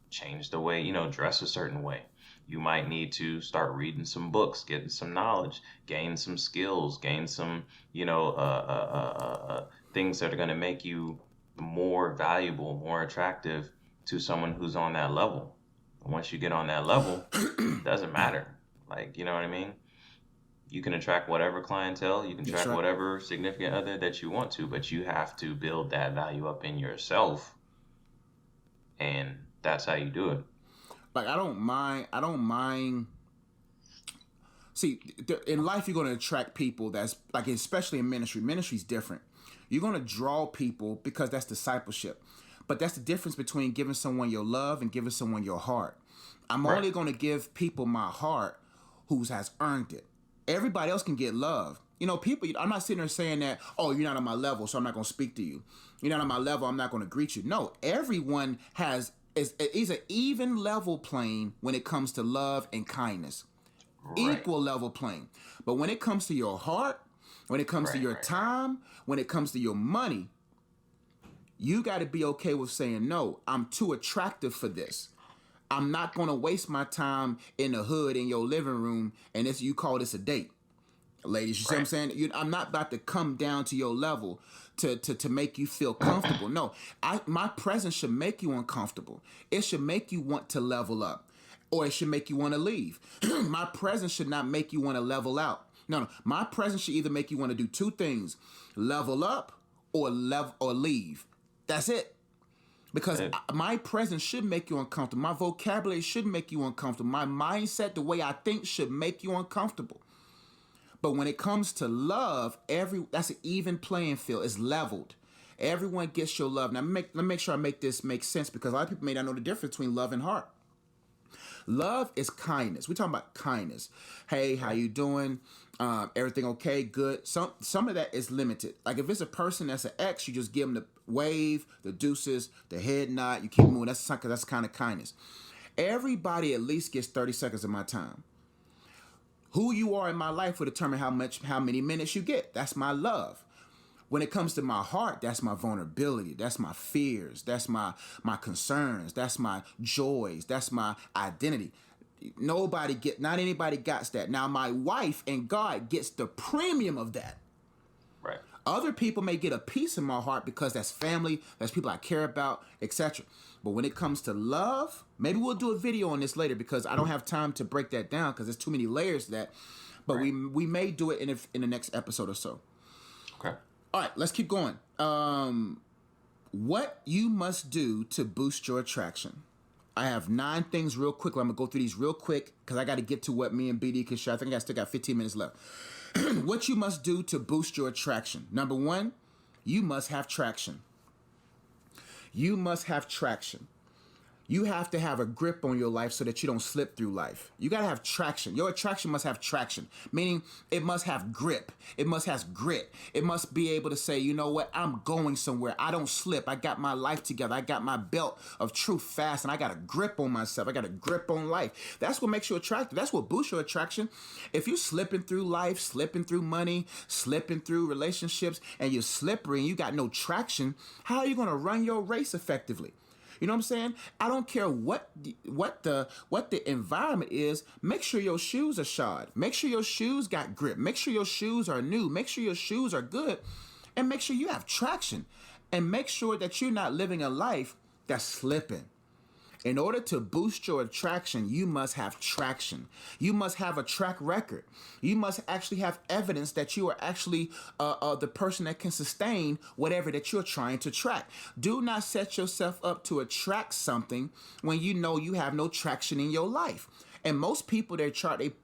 change the way, dress a certain way. You might need to start reading some books, getting some knowledge, gain some skills, gain some, things that are going to make you more valuable, more attractive to someone who's on that level. Once you get on that level, it doesn't matter. Like, you know what I mean? You can attract whatever clientele, you can That's attract right. whatever significant other that you want to, but you have to build that value up in yourself, and that's how you do it. Like I don't mind. I don't mind. See, in life, you're going to attract people that's like, especially in ministry. Ministry's different. You're going to draw people because that's discipleship. But that's the difference between giving someone your love and giving someone your heart. I'm Right. only going to give people my heart who has earned it. Everybody else can get love. People, I'm not sitting there saying that, oh, you're not on my level, so I'm not going to speak to you. You're not on my level, I'm not going to greet you. No, everyone is an even level playing when it comes to love and kindness. Right. Equal level playing. But when it comes to your heart, when it comes to Right. your Right. time, when it comes to your money, you got to be okay with saying, no, I'm too attractive for this. I'm not going to waste my time in the hood in your living room and you call this a date. Ladies, you see what I'm Right. saying? I'm not about to come down to your level to make you feel comfortable. No, my presence should make you uncomfortable. It should make you want to level up, or it should make you want to leave. My presence should not make you want to level out. No, my presence should either make you want to do two things: level up or leave. That's it. Because It, my presence should make you uncomfortable. My vocabulary should make you uncomfortable. My mindset, the way I think, should make you uncomfortable. But when it comes to love, that's an even playing field. It's leveled. Everyone gets your love. Now, let me make sure I make this make sense, because a lot of people may not know the difference between love and heart. Love is kindness. We're talking about kindness. Hey, how right. you doing? Everything okay? Good. Some of that is limited. Like if it's a person that's an ex, you just give them the wave, the deuces, the head nod. You keep moving. That's kind of kindness. Everybody at least gets 30 seconds of my time. Who you are in my life will determine how many minutes you get. That's my love. When it comes to my heart, that's my vulnerability. That's my fears. That's my concerns. That's my joys. That's my identity. Not anybody gets that. Now my wife and God gets the premium of that. Right. Other people may get a piece in my heart because that's family, that's people I care about, etc. But when it comes to love, maybe we'll do a video on this later because I don't have time to break that down because there's too many layers to that. But Right. we may do it in the next episode or so. Okay. All right, let's keep going. What you must do to boost your attraction. I have 9 things real quickly. I'm going to go through these real quick because I got to get to what me and BD can share. I think I still got 15 minutes left. What you must do to boost your attraction. Number 1, you must have traction. You must have traction. You have to have a grip on your life so that you don't slip through life. You got to have traction. Your attraction must have traction, meaning it must have grip. It must have grit. It must be able to say, you know what, I'm going somewhere. I don't slip. I got my life together. I got my belt of truth fast, and I got a grip on myself. I got a grip on life. That's what makes you attractive. That's what boosts your attraction. If you're slipping through life, slipping through money, slipping through relationships, and you're slippery and you got no traction, how are you going to run your race effectively? You know what I'm saying? I don't care what the environment is. Make sure your shoes are shod. Make sure your shoes got grip. Make sure your shoes are new. Make sure your shoes are good. And make sure you have traction. And make sure that you're not living a life that's slipping. In order to boost your attraction, you must have traction. You must have a track record. You must actually have evidence that you are actually the person that can sustain whatever that you're trying to track. Do not set yourself up to attract something when you know you have no traction in your life. And most people they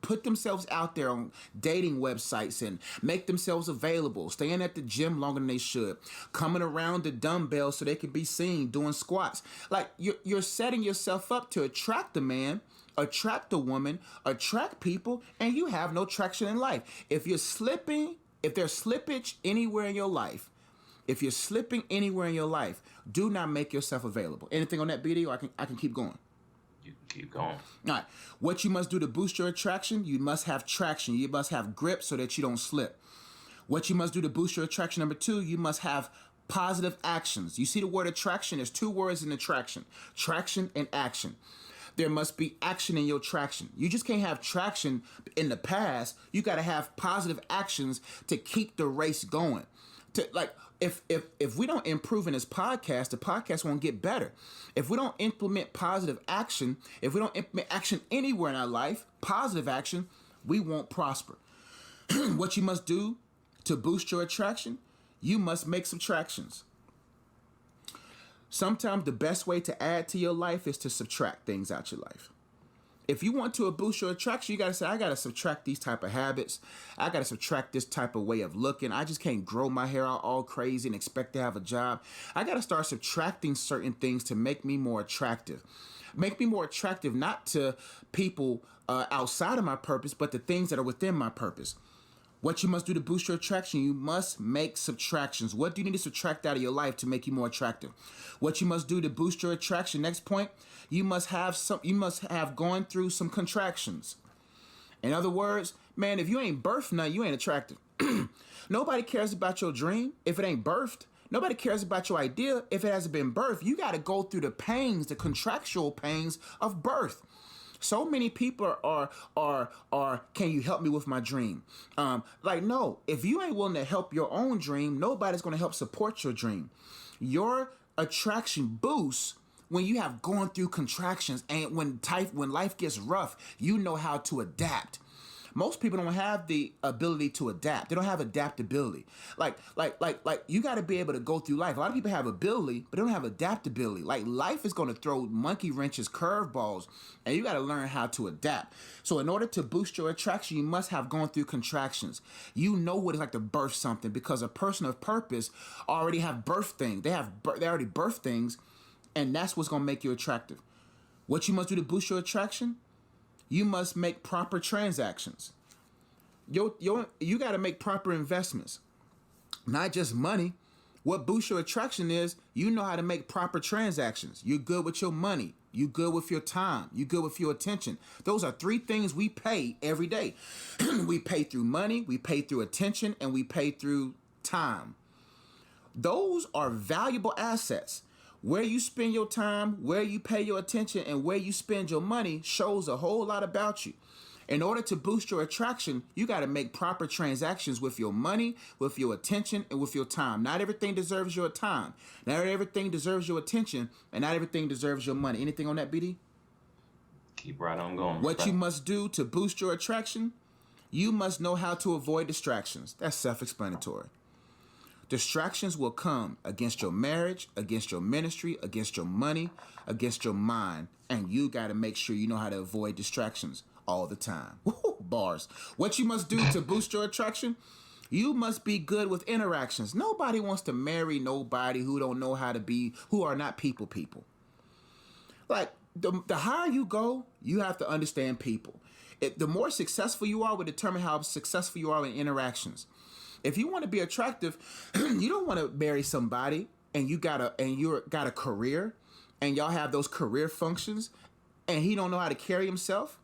put themselves out there on dating websites and make themselves available, staying at the gym longer than they should, coming around the dumbbells so they can be seen doing squats. Like you're setting yourself up to attract a man, attract a woman, attract people, and you have no traction in life. If there's slippage anywhere in your life, if you're slipping anywhere in your life, do not make yourself available. Anything on that, BD, or I can keep going. You can keep going. All right. What you must do to boost your attraction, you must have traction. You must have grip so that you don't slip. What you must do to boost your attraction, number 2, you must have positive actions. You see the word attraction? There's 2 words in attraction. Traction and action. There must be action in your traction. You just can't have traction in the past. You got to have positive actions to keep the race going. If we don't improve in this podcast, the podcast won't get better. If we don't implement positive action, if we don't implement action anywhere in our life, positive action, we won't prosper. What you must do to boost your attraction, you must make subtractions. Sometimes the best way to add to your life is to subtract things out your life. If you want to boost your attraction, you got to say, I got to subtract these type of habits. I got to subtract this type of way of looking. I just can't grow my hair out all crazy and expect to have a job. I got to start subtracting certain things to make me more attractive. Make me more attractive, not to people outside of my purpose, but the things that are within my purpose. What you must do to boost your attraction, you must make subtractions. What do you need to subtract out of your life to make you more attractive? What you must do to boost your attraction, next point, you must have gone through some contractions. In other words, man, if you ain't birthed nothing, you ain't attractive. Nobody cares about your dream if it ain't birthed. Nobody cares about your idea if it hasn't been birthed. You got to go through the pains, the contractual pains of birth. So many people are can you help me with my dream? No, if you ain't willing to help your own dream, nobody's going to help support your dream. Your attraction boosts when you have gone through contractions, and when life gets rough, you know how to adapt. Most people don't have the ability to adapt. They don't have adaptability. Like you got to be able to go through life. A lot of people have ability, but they don't have adaptability. Like life is going to throw monkey wrenches, curveballs, and you got to learn how to adapt. So in order to boost your attraction, you must have gone through contractions. You know what it's like to birth something, because a person of purpose already have birth things. They already birthed things, and that's what's going to make you attractive. What you must do to boost your attraction? You must make proper transactions. You got to make proper investments, not just money. What boosts your attraction is you know how to make proper transactions. You're good with your money. You're good with your time. You're good with your attention. Those are three things we pay every day. We pay through money, we pay through attention, and we pay through time. Those are valuable assets. Where you spend your time, where you pay your attention, and where you spend your money shows a whole lot about you. In order to boost your attraction, you got to make proper transactions with your money, with your attention, and with your time. Not everything deserves your time. Not everything deserves your attention, and not everything deserves your money. Anything on that, BD? Keep right on going. What you must do to boost your attraction, you must know how to avoid distractions. That's self-explanatory. Distractions will come against your marriage, against your ministry, against your money, against your mind. And you got to make sure you know how to avoid distractions all the time. Woo, bars. What you must do to boost your attraction? You must be good with interactions. Nobody wants to marry nobody who don't know how to be, who are not people. Like, the higher you go, you have to understand people. The more successful you are will determine how successful you are in interactions. If you want to be attractive, you don't want to marry somebody and you got a career and y'all have those career functions and he don't know how to carry himself.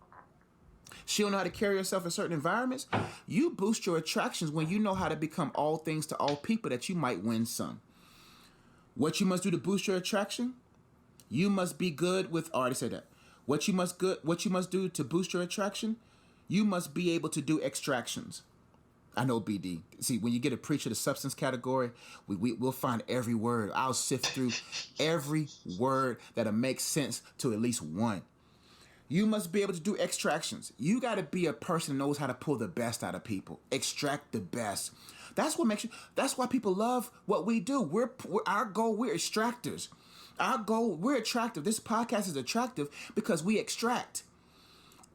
She don't know how to carry herself in certain environments. You boost your attractions when you know how to become all things to all people, that you might win some. What you must do to boost your attraction? You must be good with, I already said that. What you must do to boost your attraction? You must be able to do extractions. I know, BD. See, when you get a preacher the substance category, we'll find every word. I'll sift through every word that'll make sense to at least one. You must be able to do extractions. You got to be a person who knows how to pull the best out of people. Extract the best. That's why people love what we do. Our goal, we're extractors. Our goal, we're attractive. This podcast is attractive because we extract.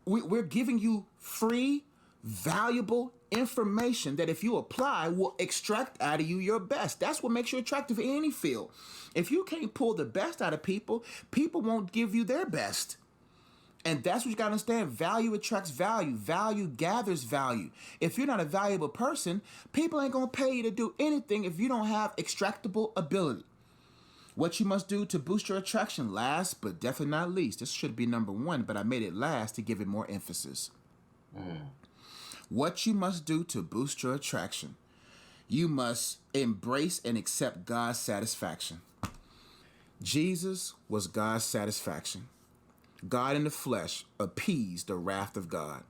We're giving you free, valuable information that if you apply will extract out of you your best. That's what makes you attractive in any field. If you can't pull the best out of people, people won't give you their best. And that's what you got to understand. Value attracts value. Value gathers value. If you're not a valuable person, people ain't going to pay you to do anything if you don't have extractable ability. What you must do to boost your attraction, last but definitely not least. This should be number one, but I made it last to give it more emphasis. What you must do to boost your attraction, you must embrace and accept God's satisfaction. Jesus was God's satisfaction. God in the flesh appeased the wrath of God.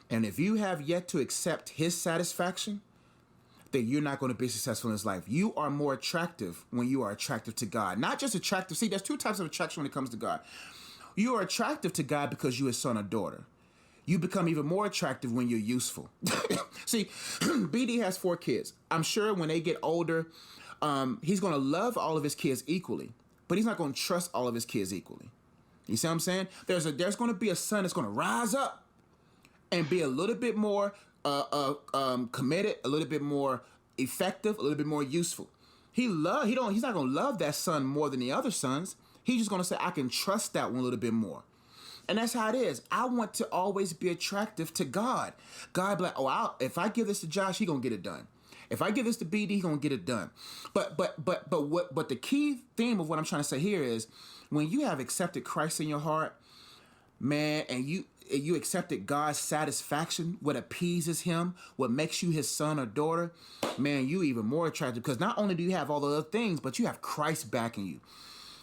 And if you have yet to accept his satisfaction, then you're not going to be successful in this life. You are more attractive when you are attractive to God. Not just attractive. See, there's two types of attraction when it comes to God. You are attractive to God because you're his son or daughter. You become even more attractive when you're useful. See, BD has 4 kids. I'm sure when they get older, he's going to love all of his kids equally, but he's not going to trust all of his kids equally. You see what I'm saying? There's going to be a son that's going to rise up and be a little bit more committed, a little bit more effective, a little bit more useful. He's not going to love that son more than the other sons. He's just going to say, I can trust that one a little bit more. And that's how it is. I want to always be attractive to God. God be like, if I give this to Josh, he gonna get it done. If I give this to BD, he gonna get it done. But the key theme of what I'm trying to say here is, when you have accepted Christ in your heart, man, and you accepted God's satisfaction, what appeases him, what makes you his son or daughter, man, you even more attractive, because not only do you have all the other things, but you have Christ backing you.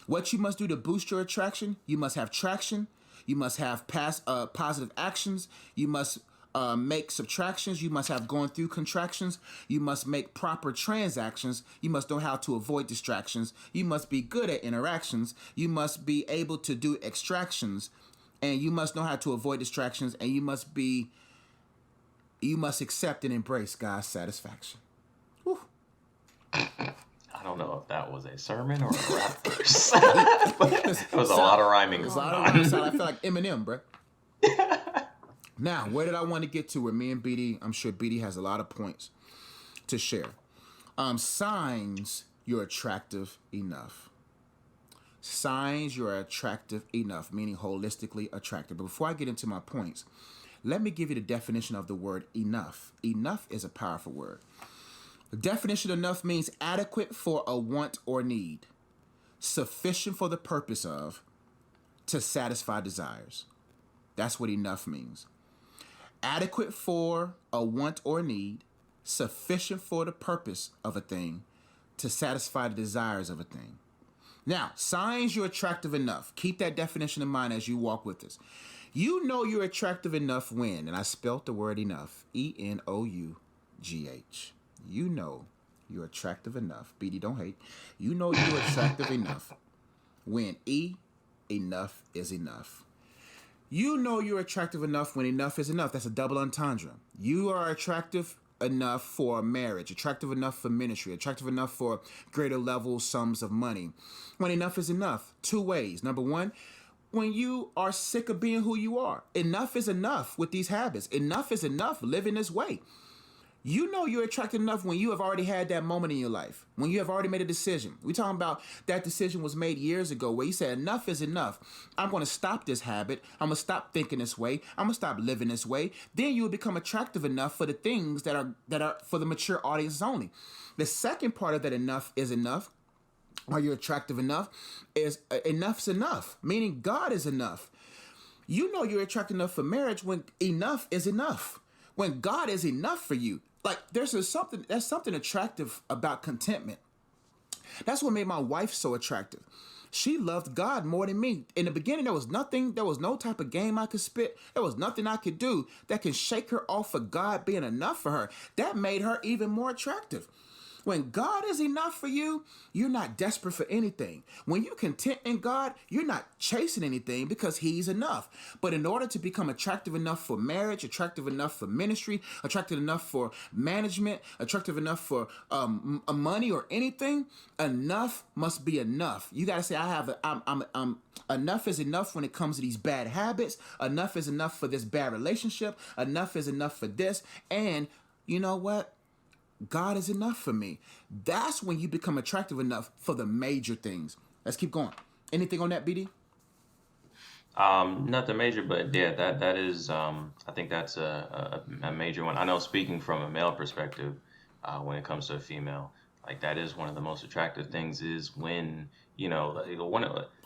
What you must do to boost your attraction, you must have traction. You must have positive actions. You must make subtractions. You must have gone through contractions. You must make proper transactions. You must know how to avoid distractions. You must be good at interactions. You must be able to do extractions. And you must know how to avoid distractions. And you must accept and embrace God's satisfaction. Whew. I don't know if that was a sermon or a rap verse. It was a lot of rhyming. There's a lot of rhyming. I feel like Eminem, bro. Now, where did I want to get to with me and BD? I'm sure BD has a lot of points to share. Signs you're attractive enough. Signs you're attractive enough, meaning holistically attractive. But before I get into my points, let me give you the definition of the word enough. Enough is a powerful word. The definition of enough means adequate for a want or need, sufficient for the purpose of, to satisfy desires. That's what enough means. Adequate for a want or need, sufficient for the purpose of a thing, to satisfy the desires of a thing. Now, signs you're attractive enough. Keep that definition in mind as you walk with us. You know you're attractive enough when, and I spelt the word enough, ENOUGH. You know you're attractive enough. BD, don't hate. You know you're attractive enough when enough is enough. You know you're attractive enough when enough is enough. That's a double entendre. You are attractive enough for marriage, attractive enough for ministry, attractive enough for greater level sums of money. When enough is enough, 2 ways. Number 1, when you are sick of being who you are. Enough is enough with these habits. Enough is enough living this way. You know you're attractive enough when you have already had that moment in your life, when you have already made a decision. We're talking about that decision was made years ago where you said enough is enough. I'm going to stop this habit. I'm going to stop thinking this way. I'm going to stop living this way. Then you will become attractive enough for the things that are for the mature audience only. The second part of that enough is enough. Are you attractive enough? Is enough's enough, meaning God is enough. You know you're attractive enough for marriage when enough is enough. When God is enough for you. Like there's something attractive about contentment. That's what made my wife so attractive. She loved God more than me. In the beginning, there was no type of game I could spit. There was nothing I could do that can shake her off of God being enough for her. That made her even more attractive. When God is enough for you, you're not desperate for anything. When you're content in God, you're not chasing anything because He's enough. But in order to become attractive enough for marriage, attractive enough for ministry, attractive enough for management, attractive enough for money or anything, enough must be enough. You got to say, enough is enough when it comes to these bad habits. Enough is enough for this bad relationship. Enough is enough for this. And you know what? God is enough for me. That's when you become attractive enough for the major things. Let's keep going. Anything on that, BD? Nothing major, but yeah, that is, I think that's a major one. I know, speaking from a male perspective, when it comes to a female, like that is one of the most attractive things is when,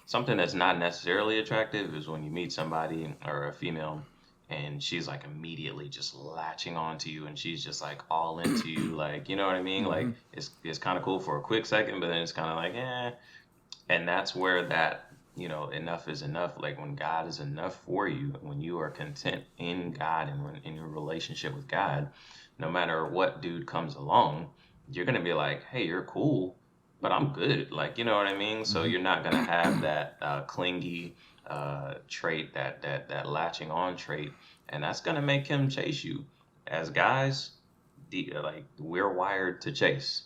something that's not necessarily attractive is when you meet somebody or a female and she's like immediately just latching onto you and she's just like all into you, like, you know what I mean? Mm-hmm. Like it's kind of cool for a quick second, but then it's kind of like, and that's where that, enough is enough. Like when God is enough for you, when you are content in God and in your relationship with God, no matter what dude comes along, you're going to be like, hey, you're cool, but I'm good. Like, you know what I mean? So you're not going to have that clingy trait, that latching on trait, and that's gonna make him chase you. As guys, like we're wired to chase,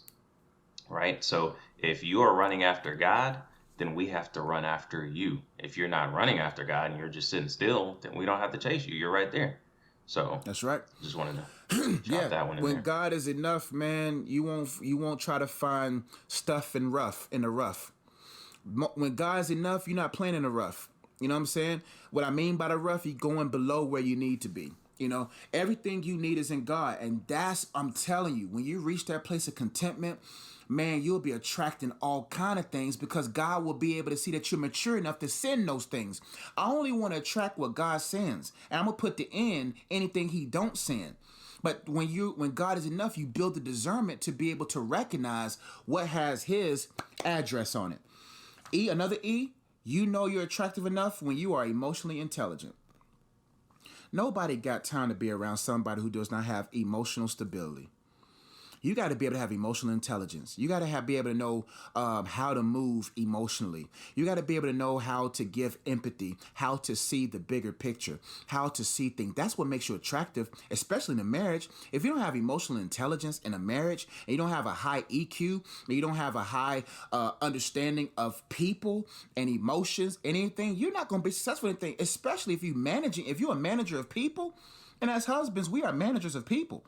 right? So if you are running after God, then we have to run after you. If you're not running after God and you're just sitting still, then we don't have to chase you. You're right there. So That's right. just wanted to drop Yeah, that one in when there. God is enough, man, you won't try to find stuff in the rough. When God's enough, you're not playing in the rough. You know what I'm saying? What I mean by the rough, you're going below where you need to be. You know, everything you need is in God. And that's, I'm telling you, when you reach that place of contentment, man, you'll be attracting all kind of things because God will be able to see that you're mature enough to send those things. I only want to attract what God sends. And I'm going to put the end anything he don't send. But when God is enough, you build the discernment to be able to recognize what has his address on it. Another E, you know you're attractive enough when you are emotionally intelligent. Nobody got time to be around somebody who does not have emotional stability. You got to be able to have emotional intelligence. You got to be able to know how to move emotionally. You got to be able to know how to give empathy, how to see the bigger picture, how to see things. That's what makes you attractive, especially in a marriage. If you don't have emotional intelligence in a marriage, and you don't have a high EQ, and you don't have a high understanding of people and emotions, anything, you're not going to be successful in anything, especially if you're a manager of people. And as husbands, we are managers of people.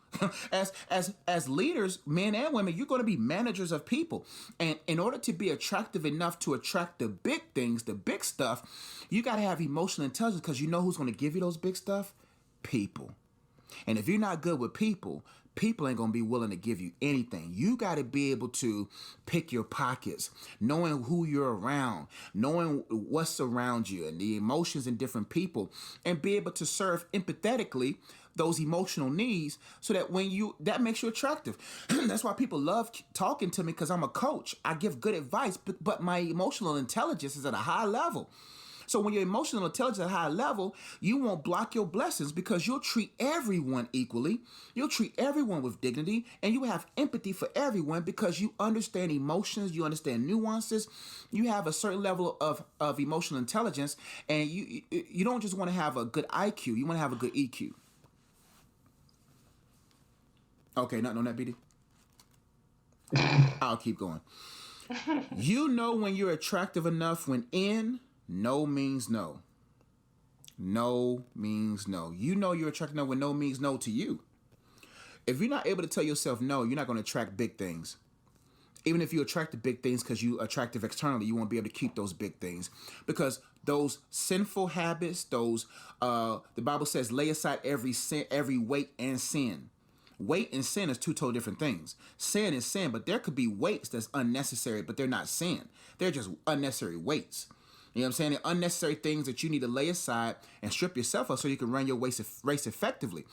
as leaders, men and women, you're going to be managers of people. And in order to be attractive enough to attract the big things, the big stuff, you got to have emotional intelligence because you know who's going to give you those big stuff? People. And if you're not good with people, people ain't going to be willing to give you anything. You got to be able to pick your pockets, knowing who you're around, knowing what's around you and the emotions in different people, and be able to serve empathetically those emotional needs so that that makes you attractive. That's why people love talking to me because I'm a coach. I give good advice, but my emotional intelligence is at a high level. So when your emotional intelligence at a high level, you won't block your blessings because you'll treat everyone equally. You'll treat everyone with dignity, and you have empathy for everyone because you understand emotions, you understand nuances, you have a certain level of emotional intelligence, and you don't just want to have a good IQ, you want to have a good EQ. Okay, nothing on that, BD? I'll keep going. You know when you're attractive enough when no means no. No means no. You know you're attractive enough when no means no to you. If you're not able to tell yourself no, you're not going to attract big things. Even if you attract the big things because you're attractive externally, you won't be able to keep those big things. Because those sinful habits, the Bible says, lay aside every sin, every weight and sin. Weight and sin is two totally different things. Sin is sin, but there could be weights that's unnecessary, but they're not sin. They're just unnecessary weights. You know what I'm saying? They're unnecessary things that you need to lay aside and strip yourself of so you can run your race effectively.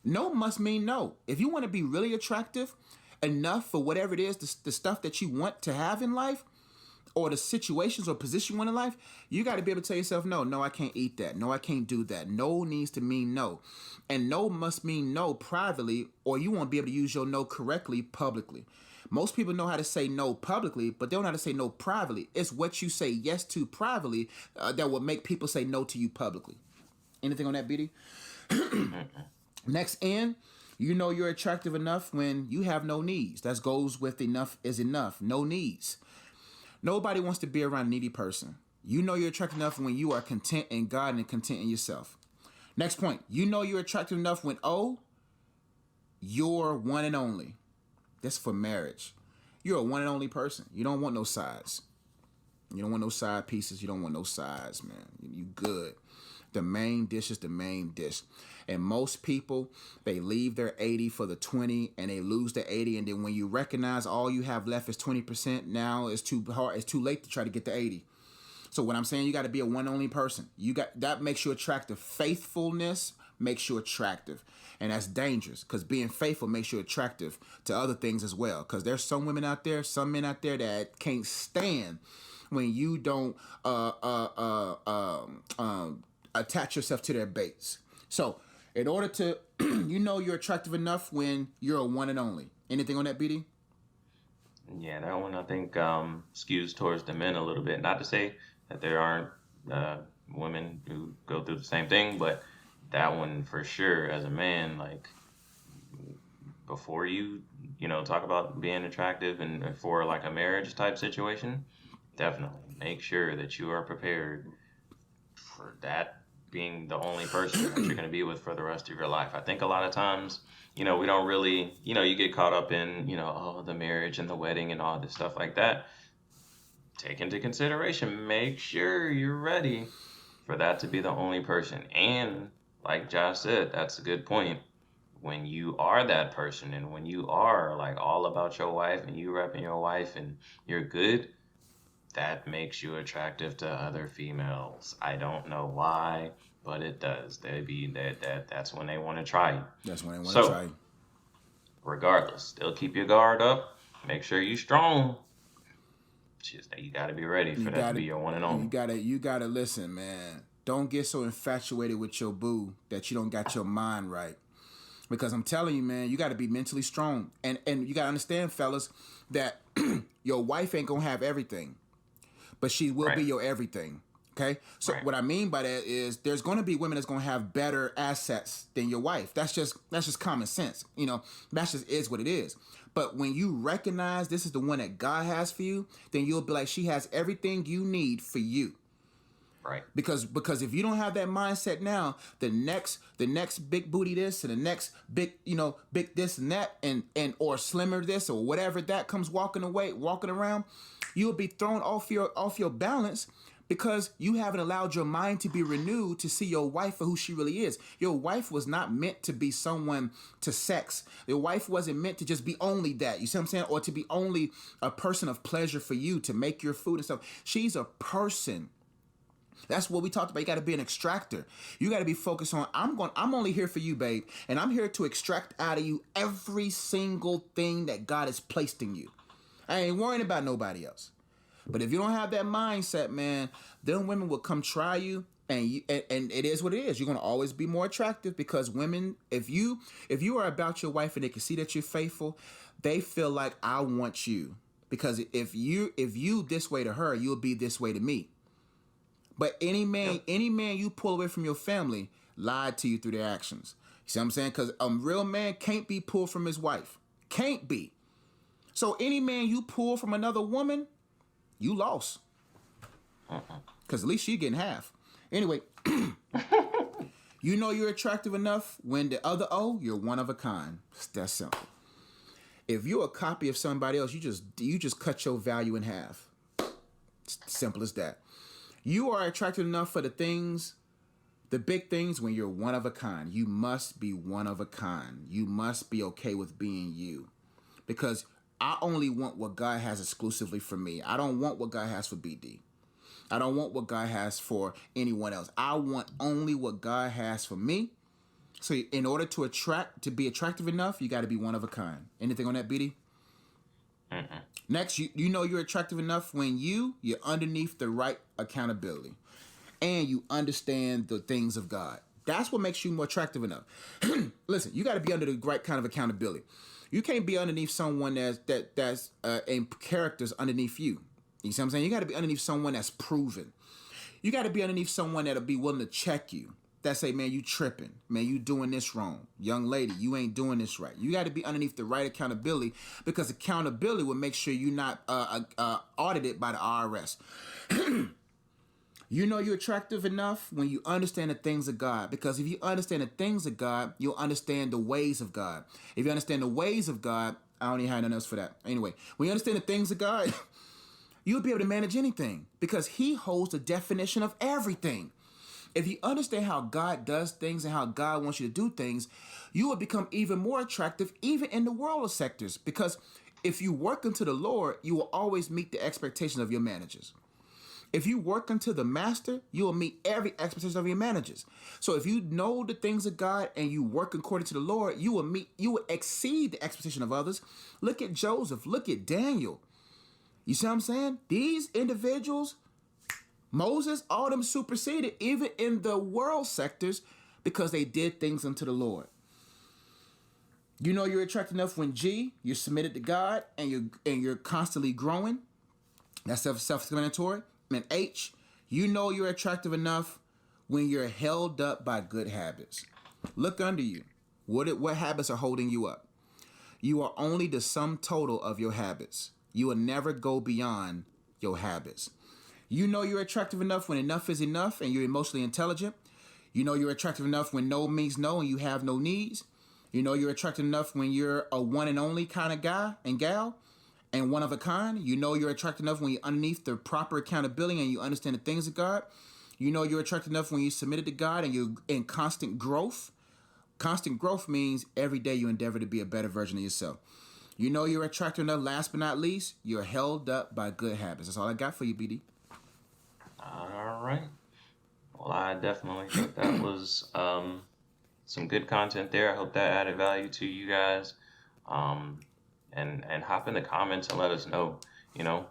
No must mean no. If you want to be really attractive enough for whatever it is, the stuff that you want to have in life, or the situations or position you want in life, you got to be able to tell yourself, no, I can't eat that. No, I can't do that. No needs to mean no. And no must mean no privately, or you won't be able to use your no correctly publicly. Most people know how to say no publicly, but they don't know how to say no privately. It's what you say yes to privately that will make people say no to you publicly. Anything on that, BD? Next N, you know you're attractive enough when you have no needs. That goes with enough is enough. No needs. Nobody wants to be around a needy person. You know you're attractive enough when you are content in God and content in yourself. Next point, you know you're attractive enough when you're one and only. That's for marriage. You're a one and only person. You don't want no sides. You don't want no side pieces. You don't want no sides, man. You good. The main dish is the main dish. And most people, they leave their 80 for the 20 and they lose the 80. And then when you recognize all you have left is 20%, now it's too hard. It's too late to try to get the 80. So what I'm saying, you got to be a one only person. That makes you attractive. Faithfulness makes you attractive. And that's dangerous because being faithful makes you attractive to other things as well. Because there's some women out there, some men out there that can't stand when you don't attach yourself to their baits. So in order to, you know you're attractive enough when you're a one and only. Anything on that, BD? Yeah, that one I think skews towards the men a little bit. Not to say that there aren't women who go through the same thing, but that one for sure, as a man, like before you talk about being attractive and for like a marriage type situation, definitely make sure that you are prepared for that being the only person that you're going to be with for the rest of your life. I think a lot of times, we don't really, you get caught up in, oh, the marriage and the wedding and all this stuff like that. Take into consideration, make sure you're ready for that to be the only person. And like Josh said, that's a good point. When you are that person and when you are like all about your wife and you repping your wife and you're good, that makes you attractive to other females. I don't know why, but it does. They be that's when they want to try you. That's when they want to So, try you. regardless, still keep your guard up. Make sure you strong. Just that you got to be ready for that to be your one and only. You gotta listen, man. Don't get so infatuated with your boo that you don't got your mind right. Because I'm telling you, man, you got to be mentally strong, and you got to understand, fellas, that your wife ain't gonna have everything, but she will be your everything. Okay, so what I mean by that is there's going to be women that's going to have better assets than your wife. That's just common sense. That just is what it is. But when you recognize this is the one that God has for you, then you'll be like, she has everything you need for you. Right. Because if you don't have that mindset now, the next big booty this and the next big this and that and or slimmer this or whatever that comes walking around, you'll be thrown off your balance because you haven't allowed your mind to be renewed to see your wife for who she really is. Your wife was not meant to be someone to sex. Your wife wasn't meant to just be only that. You see what I'm saying? Or to be only a person of pleasure for you to make your food and stuff. She's a person. That's what we talked about. You got to be an extractor. You got to be focused on, I'm only here for you, babe. And I'm here to extract out of you every single thing that God has placed in you. I ain't worrying about nobody else. But if you don't have that mindset, man, then women will come try you. And it is what it is. You're going to always be more attractive because women, if you are about your wife and they can see that you're faithful, they feel like, I want you. Because if you this way to her, you'll be this way to me. But any man you pull away from your family lied to you through their actions. You see what I'm saying? Because a real man can't be pulled from his wife. Can't be. So any man you pull from another woman, you lost. Because at least she getting half. Anyway, you know you're attractive enough when the other you're one of a kind. It's that simple. If you're a copy of somebody else, you just cut your value in half. It's simple as that. You are attractive enough for the big things when you're one of a kind. You must be one of a kind. You must be okay with being you. Because I only want what God has exclusively for me. I don't want what God has for BD. I don't want what God has for anyone else. I want only what God has for me. So in order to be attractive enough, you got to be one of a kind. Anything on that, BD? Next, you know you're attractive enough when you're underneath the right accountability and you understand the things of God. That's what makes you more attractive enough. Listen, you got to be under the right kind of accountability. You can't be underneath someone that's in characters underneath you. You see what I'm saying? You got to be underneath someone that's proven. You got to be underneath someone that'll be willing to check you. That say, man, you tripping. Man, you doing this wrong. Young lady, you ain't doing this right. You got to be underneath the right accountability because accountability will make sure you're not audited by the IRS. You know you're attractive enough when you understand the things of God. Because if you understand the things of God, you'll understand the ways of God. If you understand the ways of God, I don't even have nothing else for that. Anyway, when you understand the things of God, you'll be able to manage anything because He holds the definition of everything. If you understand how God does things and how God wants you to do things, you will become even more attractive even in the world of sectors. Because if you work unto the Lord, you will always meet the expectations of your managers. If you work unto the master, you will meet every expectation of your managers. So if you know the things of God and you work according to the Lord, you will exceed the expectation of others. Look at Joseph. Look at Daniel. You see what I'm saying? These individuals, Moses, all them superseded even in the world sectors because they did things unto the Lord. You know you're attractive enough when you're submitted to God and you're constantly growing. That's self-explanatory. And H, You know you're attractive enough when you're held up by good habits. Look under you. What habits are holding you up? You are only the sum total of your habits. You will never go beyond your habits. You know you're attractive enough when enough is enough and you're emotionally intelligent. You know you're attractive enough when no means no and you have no needs. You know you're attractive enough when you're a one and only kind of guy and gal and one of a kind. You know you're attractive enough when you're underneath the proper accountability and you understand the things of God. You know you're attractive enough when you're submitted to God and you're in constant growth. Constant growth means every day you endeavor to be a better version of yourself. You know you're attractive enough, last but not least, you're held up by good habits. That's all I got for you, BD. All right. Well, I definitely think that was some good content there. I hope that added value to you guys. And hop in the comments and let us know,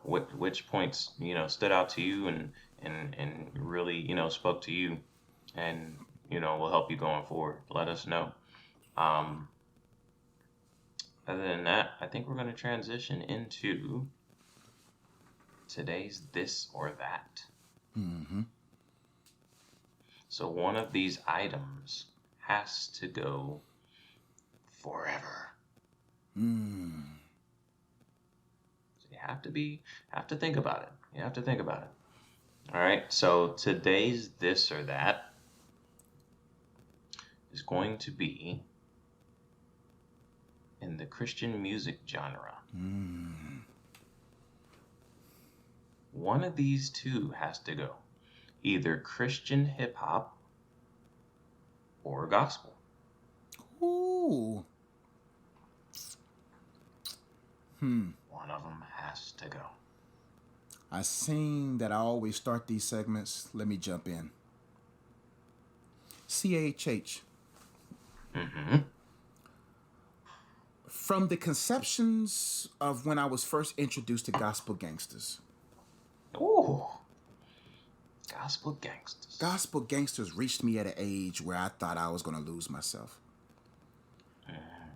which points, stood out to you and really, spoke to you and, will help you going forward. Let us know. Other than that, I think we're going to transition into today's this or that. Mm-hmm. So one of these items has to go forever. So you have to think about it. You have to think about it. All right. So today's this or that is going to be in the Christian music genre. One of these two has to go. Either Christian hip hop or gospel. Ooh. One of them has to go. I seen that I always start these segments. Let me jump in. CHH. Mm-hmm. From the conceptions of when I was first introduced to gospel gangsters. Ooh. Gospel gangsters. Gospel gangsters reached me at an age where I thought I was going to lose myself.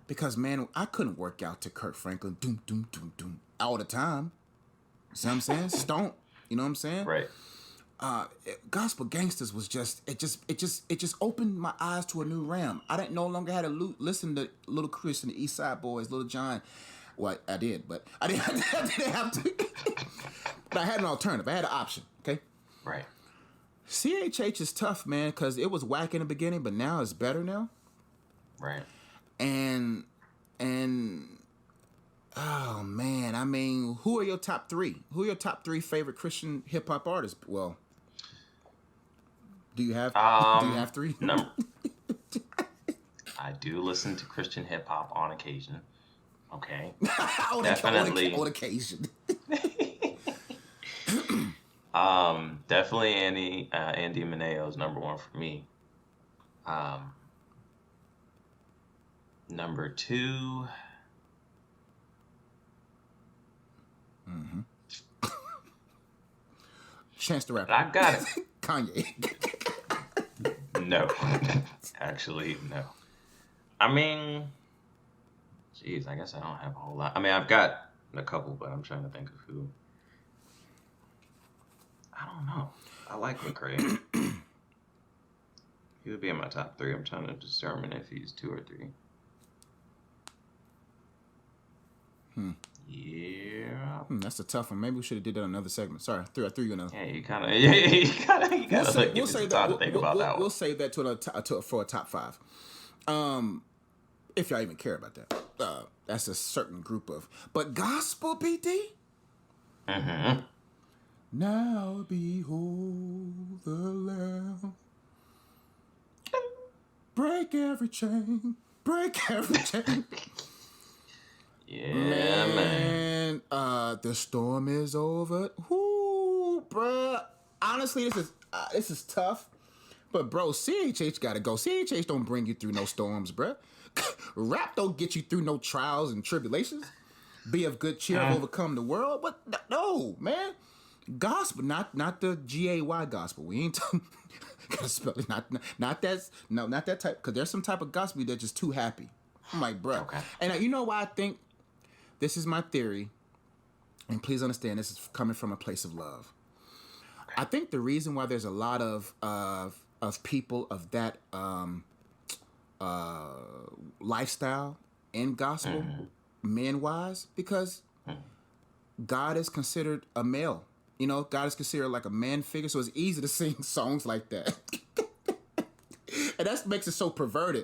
Because, man, I couldn't work out to Kirk Franklin, doom, doom, doom, doom, all the time. See what I'm saying? Stomp. You know what I'm saying? Right. Gospel gangsters was it just opened my eyes to a new realm. I didn't no longer had to listen to Little Chris and the East Side Boys, Little John. Well, I did, but I didn't have to. But I had an alternative. I had an option. Okay. Right. CHH is tough, man, because it was whack in the beginning, but now it's better now. Right. And oh man, I mean, who are your top three? Who are your top three favorite Christian hip hop artists? Well, do you have three? I do listen to Christian hip hop on occasion. Okay. Definitely on occasion. Definitely Andy Mineo is number one for me. Number two. Mm-hmm. Chance the Rapper. I got it. Kanye. No. Actually, no. I mean, geez, I guess I don't have a whole lot. I mean, I've got a couple, but I'm trying to think of who. I don't know. I like McRae. He would be in my top three. I'm trying to determine if he's 2 or 3. Yeah. That's a tough one. Maybe we should have did that on another segment. Sorry, I threw you another. Yeah, you gotta think about that one. We'll save that for a top 5. If y'all even care about that. That's a certain group of. But gospel, BD. Mm-hmm. Now behold the Lamb. Break every chain. Break every chain. Yeah, man. The storm is over. Whoo, bruh. Honestly, this is tough. But bro, CHH gotta go. CHH don't bring you through no storms, bruh. Rap don't get you through no trials and tribulations. Be of good cheer, overcome the world. But no, man. Gospel, not the GAY gospel. We ain't gotta spell it. Not that type. Because there's some type of gospel that's just too happy. I'm like, bro. Okay. And you know why I think this is my theory, and please understand this is coming from a place of love. I think the reason why there's a lot of people of that uh, lifestyle in gospel, men wise, because God is considered a male. You know, God is considered like a man figure, so it's easy to sing songs like that. And that makes it so perverted.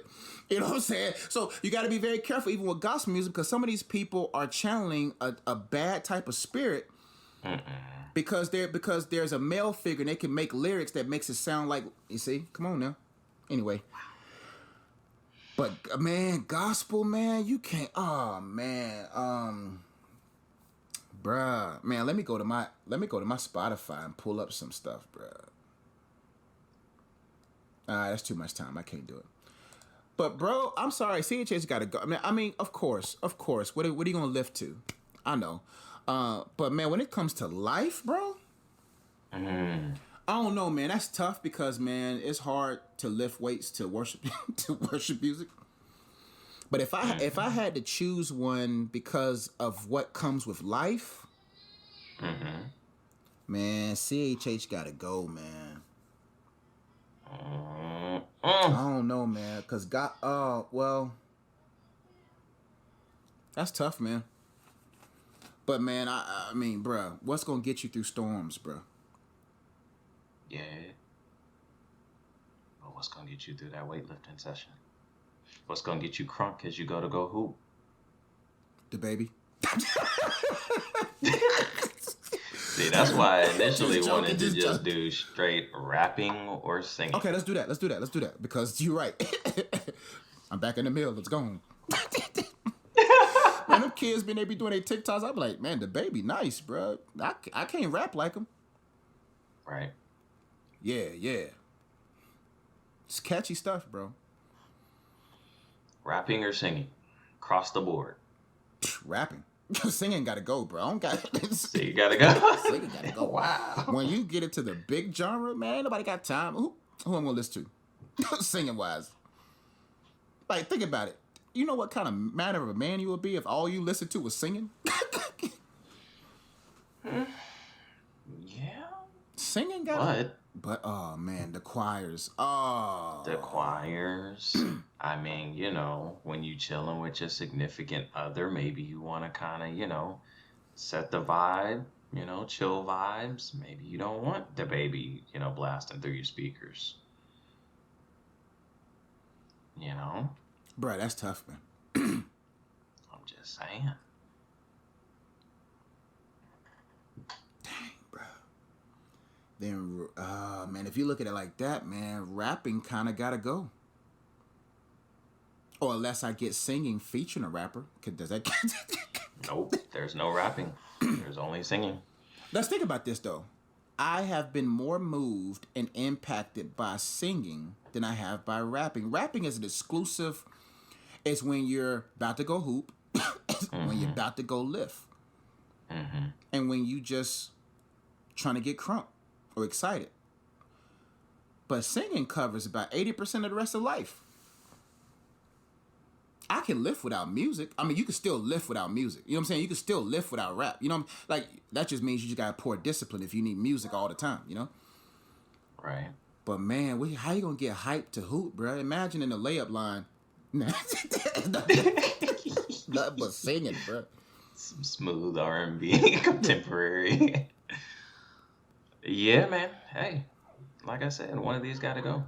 You know what I'm saying? So you got to be very careful, even with gospel music, because some of these people are channeling a bad type of spirit because there's a male figure and they can make lyrics that makes it sound like, you see, come on now. Anyway. But man, gospel, man, you can't. Oh man, bruh, man, let me go to my Spotify and pull up some stuff, bruh. That's too much time. I can't do it. But bro, I'm sorry, CHH got to go. I mean, of course. What are you gonna lift to? I know, but man, when it comes to life, bro, I don't know, man. That's tough because man, it's hard to lift weights to worship to worship music. But if I had to choose one because of what comes with life, man, CHH gotta go, man. I don't know, man, cause God. Well, that's tough, man. But man, I mean, bruh, what's gonna get you through storms, bruh? Yeah. But what's gonna get you through that weightlifting session? What's gonna get you crunk as you go hoop? The baby. See, that's why I initially wanted to just do straight rapping or singing. Okay, let's do that. Because you're right. I'm back in the mill. Let's go home. Man, them kids, they be doing their TikToks. I'm like, man, the baby, nice, bro. I can't rap like him. Right. Yeah. It's catchy stuff, bro. Rapping or singing? Across the board. Rapping. Singing gotta go, bro. I don't got. So you gotta go. Singing gotta go. Wow. When you get into the big genre, man, nobody got time. Who I'm gonna listen to? Singing wise. Like, think about it. You know what kind of manner of a man you would be if all you listened to was singing? Yeah. Singing got. But oh man, the choirs. Oh. The choirs. I mean, you know, when you chilling with your significant other, maybe you want to kind of, you know, set the vibe, you know, chill vibes. Maybe you don't want the baby, you know, blasting through your speakers. You know? Bruh, that's tough, man. I'm just saying. Dang, bro. Then, man, if you look at it like that, man, rapping kind of gotta go. Or unless I get singing featuring a rapper. Does that? Nope, there's no rapping. There's only singing. Let's think about this, though. I have been more moved and impacted by singing than I have by rapping. Rapping is an exclusive. It's when you're about to go hoop, when you're about to go lift, and when you just trying to get crunk or excited. But singing covers about 80% of the rest of life. I can lift without music. I mean, you can still lift without music. You know what I'm saying? You can still lift without rap. You know, like that just means you just got poor discipline if you need music all the time. You know? Right. But man, how you gonna get hyped to hoop, bro? Imagine in the layup line, nothing but singing, bro. Some smooth R&B, contemporary. Yeah, man. Hey, like I said, one of these got to go.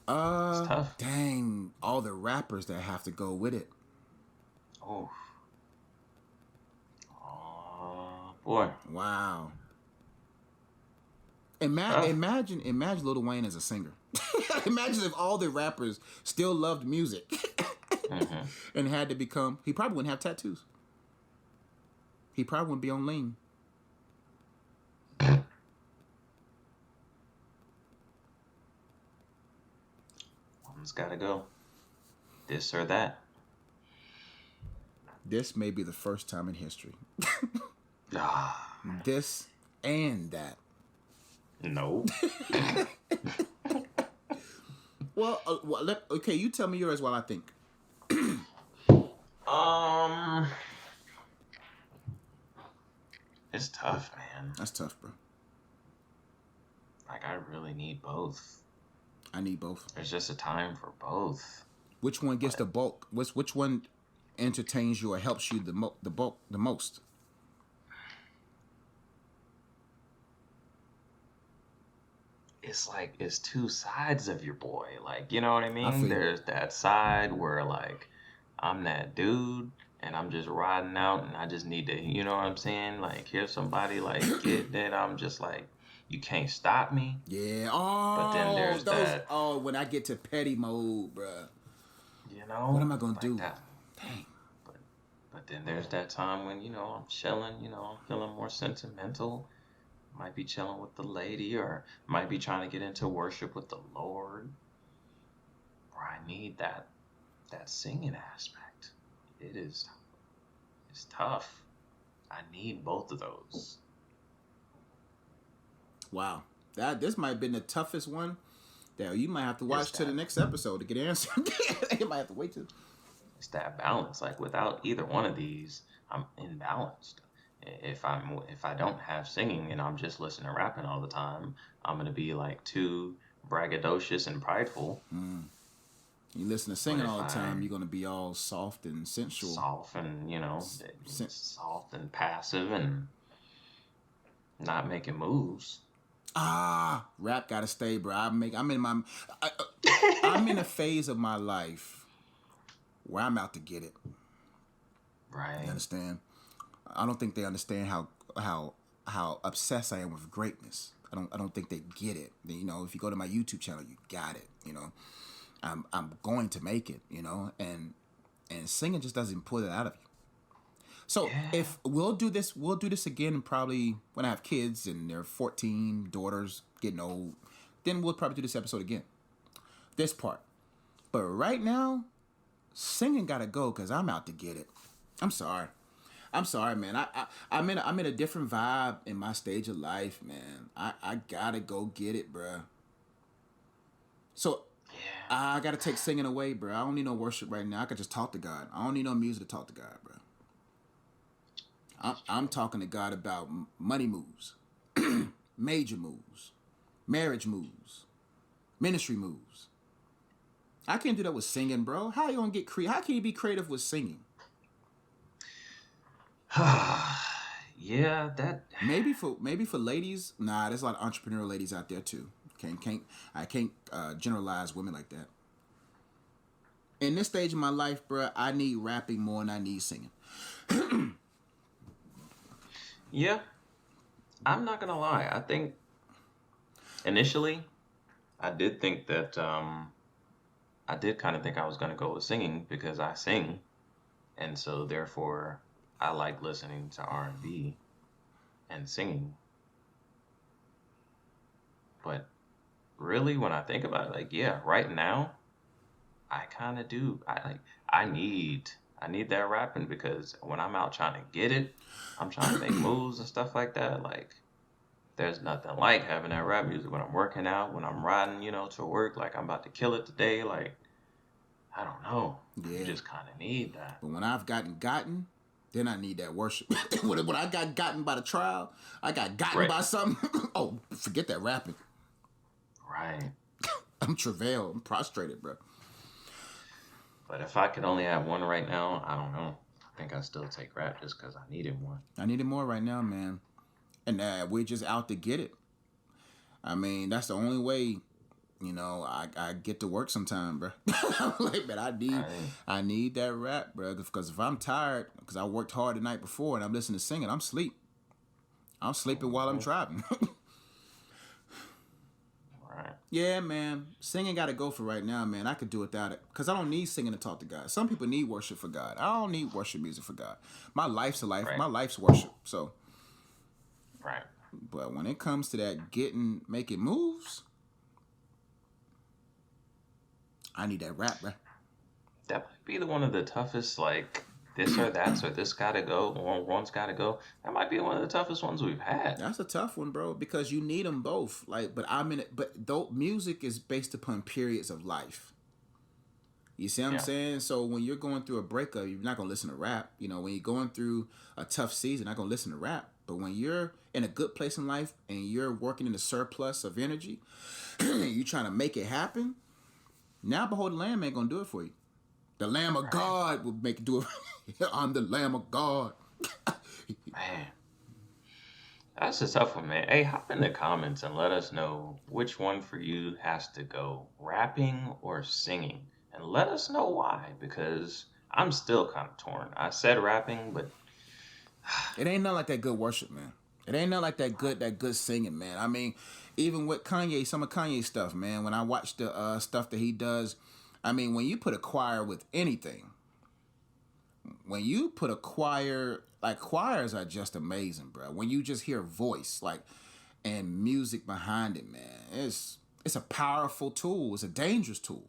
It's tough. Dang, all the rappers that have to go with it. Oh, boy. Wow. Imagine Lil Wayne as a singer. Imagine if all the rappers still loved music and had to become. He probably wouldn't have tattoos. He probably wouldn't be on lean. One's got to go. This or that. This may be the first time in history. Ah. This and that. No. Well, okay, you tell me yours while I think. It's tough, man. That's tough, bro. Like, I really need both. I need both. There's just a time for both. Which one gets But the bulk? Which one entertains you or helps you the most? it's like it's two sides of your boy. Like, you know what I I mean? feel you. There's that side where like I'm that dude and I'm just riding out and I just need to, you know what I'm saying? Like hear somebody like get that I'm just like you can't stop me. Yeah. But then Oh, there's those. that, Oh, when I get to petty mode, bruh. you What know, am I gonna like do? that. Dang. But but then there's that time when, I'm chilling, I'm feeling more sentimental. Might be chilling with the lady or might be trying to get into worship with the Lord. Or I need that singing aspect. It is it's tough. I need both of those. Wow. This might have been the toughest one. That you might have to It's watch to the that next episode to get an answer. You might have to wait till. it's that balance. Like without either one of these, I'm imbalanced. If I don't have singing and I'm just listening to rapping all the time, I'm gonna be like too braggadocious and prideful. You listen to But singing if all the time, I'm you're gonna be all soft and sensual. soft and Sen- soft and passive and not making moves. Rap gotta stay, bro. I, I'm in a phase of my life where I'm out to get it. You Right. understand? I don't think they understand how obsessed I am with greatness. I don't think they get it. If you go to my YouTube channel, you got it. I'm going to make it. And singing just doesn't pull it out of you. So Yeah. if we'll do this again probably when I have kids and they're 14, daughters getting old, then we'll probably do this episode again. This part. But right now, singing gotta go because I'm out to get it. I'm sorry. I'm sorry, man. I'm in a different vibe in my stage of life, man. I gotta go get it, bruh. So Yeah. I gotta take singing away, bruh. I don't need no worship right now. I could just talk to God. I don't need no music to talk to God, bruh. That's I'm true. talking to God about money moves, major moves, marriage moves, ministry moves. I can't do that with singing, bro. How you gonna get creative? How can you be creative with singing? Yeah, that Maybe for ladies. Nah, there's a lot of entrepreneurial ladies out there too. I can't generalize women like that. In this stage of my life, bro, I need rapping more than I need singing. yeah, I'm not gonna lie. I think initially I did think that I did kind of think I was gonna go with singing because I sing, and so therefore I like listening to R&B and singing. But really, when I think about it, like yeah, right now I kind of do. I need I need that rapping because when I'm out trying to get it, I'm trying to make moves and stuff like that. Like there's nothing like having that rap music when I'm working out, when I'm riding, to work. Like I'm about to kill it today. Like I don't know. You Yeah, just kind of need that. but when I've gotten, then I need that worship. When I got gotten by the trial, I got gotten Right. by something. Oh, forget that rapping. Right. I'm travailed. I'm prostrated, bro. But if I could only have one right now, I don't know. I think I'd still take rap just because I needed one. I need it more right now, man. And we're just out to get it. I mean, that's the only way. I get to work sometime, bro. I'm like, man, Right. I need that rap, bro. Because if I'm tired, because I worked hard the night before and I'm listening to singing, I'm sleep. I'm sleeping while I'm Hmm. driving. Right. Yeah, man. Singing got to go for right now, man. I could do without it. Because I don't need singing to talk to God. Some people need worship for God. I don't need worship music for God. My life's a life. Right. My life's worship. So, Right. but when it comes to that making moves, I need that rap, bro. That might be one of the toughest, like this or that, or this gotta go, or one's gotta go. That might be one of the toughest ones we've had. That's a tough one, bro, because you need them both. Like, but I'm in it. But though music is based upon periods of life. You see what I'm Yeah. saying? So when you're going through a breakup, you're not gonna listen to rap. When you're going through a tough season, you're not gonna listen to rap. But when you're in a good place in life and you're working in a surplus of energy, you trying to make it happen. Now, behold, the Lamb ain't gonna do it for you. The Lamb of God will make it do it. I'm the Lamb of God. Man, that's a tough one, man. Hey, hop in the comments and let us know which one for you has to go, rapping or singing. And let us know why, because I'm still kind of torn. I said rapping, but It ain't nothing like that good worship, man. It ain't nothing like that good singing, man. I mean, even with Kanye, some of Kanye stuff, man. When I watch the stuff that he does, I mean, when you put a choir with anything, when you put a choir, like choirs are just amazing, bro. When you just hear voice, like, and music behind it, man, it's a powerful tool. It's a dangerous tool.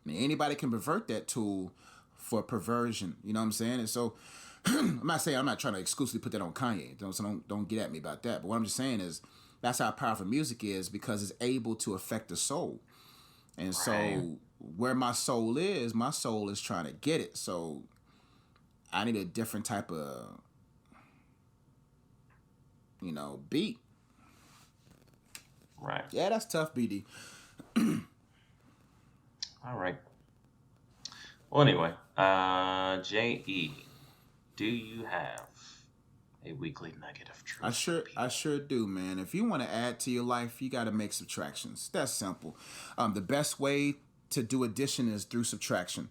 I mean, anybody can pervert that tool for perversion. You know what I'm saying? And so, I'm not saying I'm not trying to exclusively put that on Kanye. So don't get at me about that. But what I'm just saying is that's how powerful music is, because it's able to affect the soul. And so where my soul is trying to get it. So I need a different type of, beat. right. Yeah, that's tough, BD. All right. Well, anyway, J.E., do you have a weekly nugget of truth? I sure do, man. If you want to add to your life, you got to make subtractions. That's simple. The best way to do addition is through subtraction,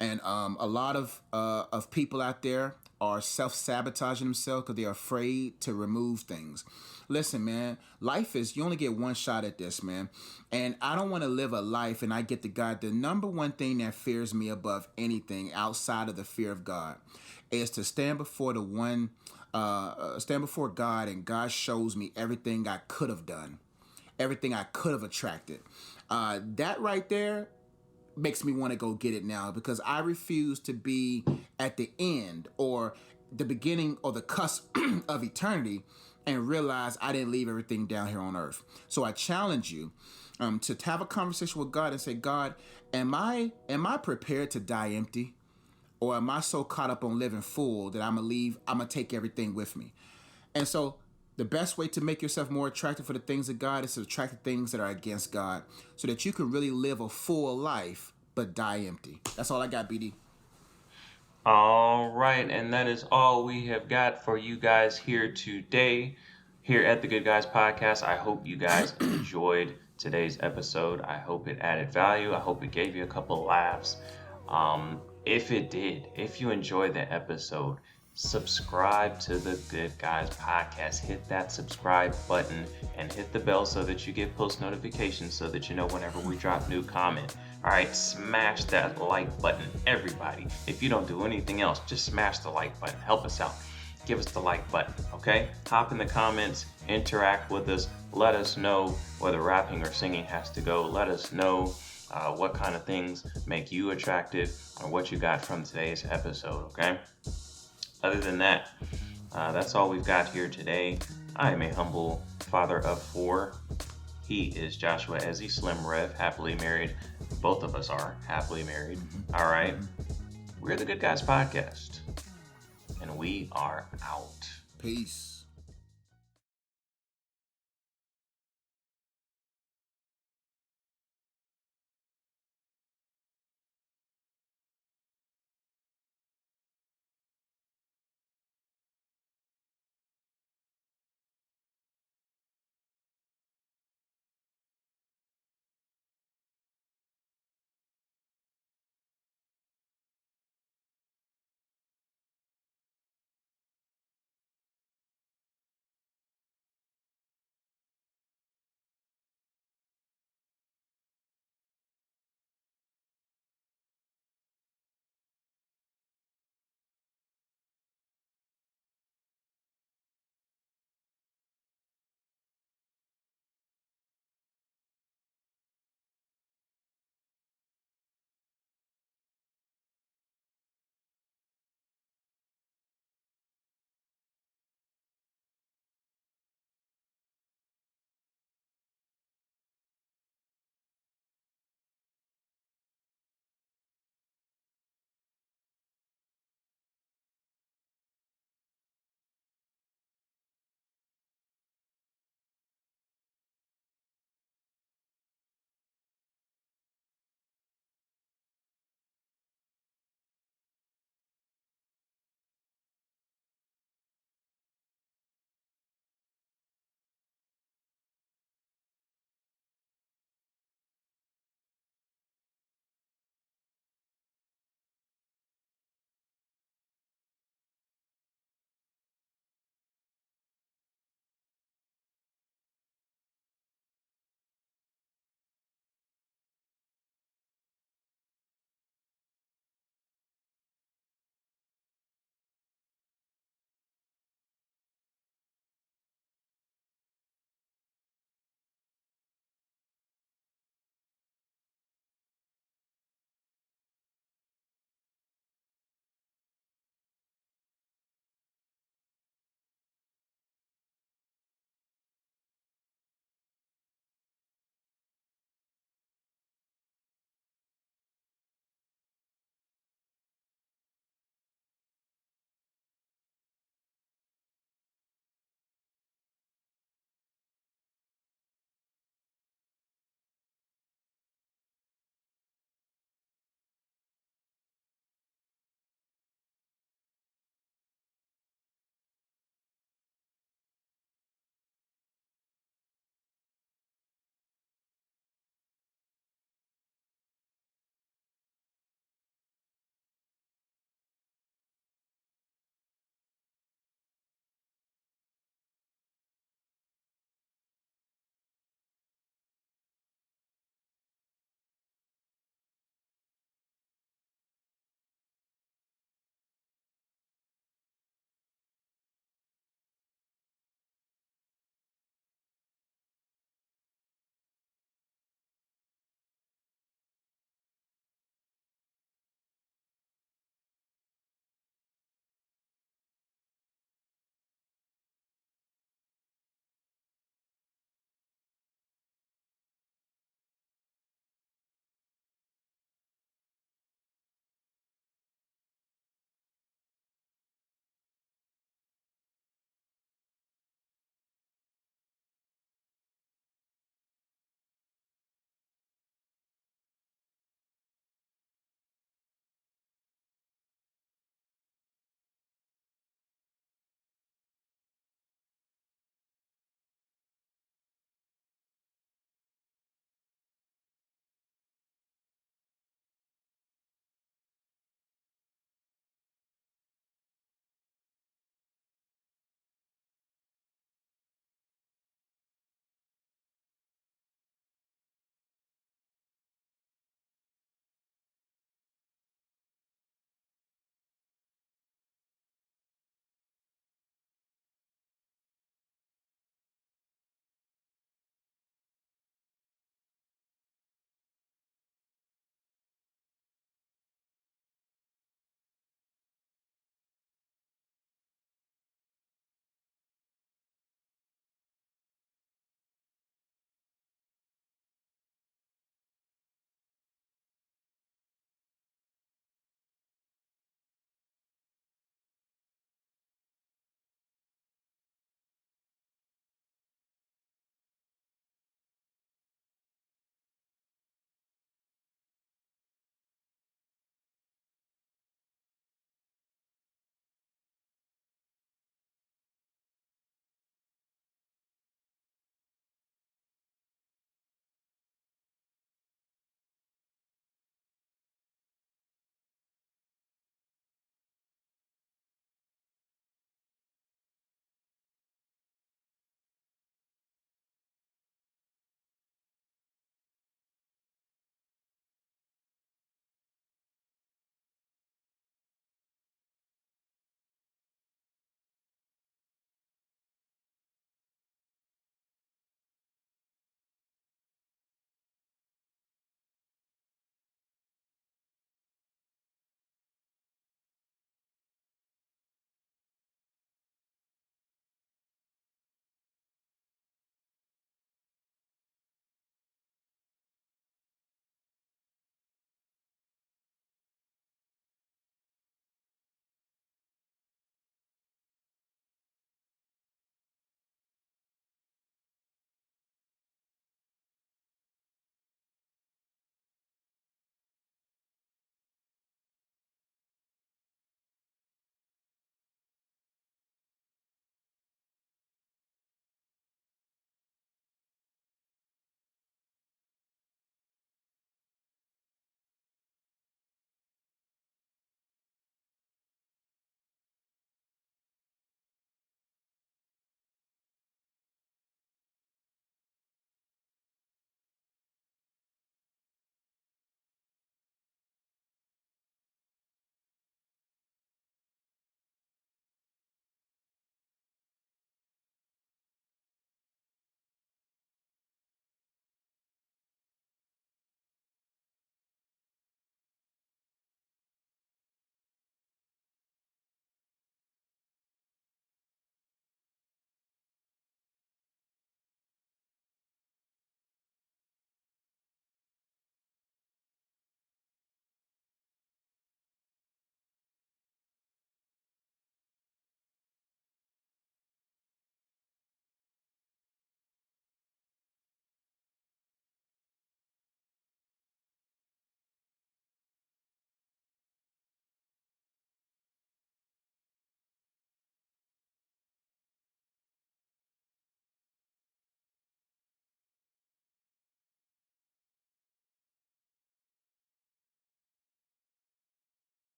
and a lot of people out there are self-sabotaging themselves because they're afraid to remove things. Listen, man, life is, you only get one shot at this, man. And I don't want to live a life, and I get to God, the number one thing that fears me above anything outside of the fear of God is to stand before stand before God, and God shows me everything I could have done, everything I could have attracted. That right there makes me want to go get it now, because I refuse to be at the end or the beginning or the cusp of eternity and realize I didn't leave everything down here on earth. So I challenge you to have a conversation with God and say, God, am I prepared to die empty? Or am I so caught up on living full that I'm going to take everything with me? And so the best way to make yourself more attractive for the things of God is to attract the things that are against God, so that you can really live a full life but die empty. That's all I got, BD. All right, and that is all we have got for you guys here today, here at the Good Guys Podcast. I hope you guys enjoyed today's episode. I hope it added value. I hope it gave you a couple of laughs. If it did, if you enjoyed the episode, subscribe to the Good Guys Podcast. Hit that subscribe button and hit the bell so that you get post notifications, so that you know whenever we drop new comment. All right, smash that like button, everybody. If you don't do anything else, just smash the like button. Help us out. Give us the like button, okay? Hop in the comments, interact with us. Let us know whether rapping or singing has to go. Let us know what kind of things make you attractive, or what you got from today's episode, okay? Other than that, that's all we've got here today. I am a humble father of 4. He is Joshua Ezzy, Slim Rev, happily married. Both of us are happily married. All right. We're the Good Guys Podcast, and we are out. Peace.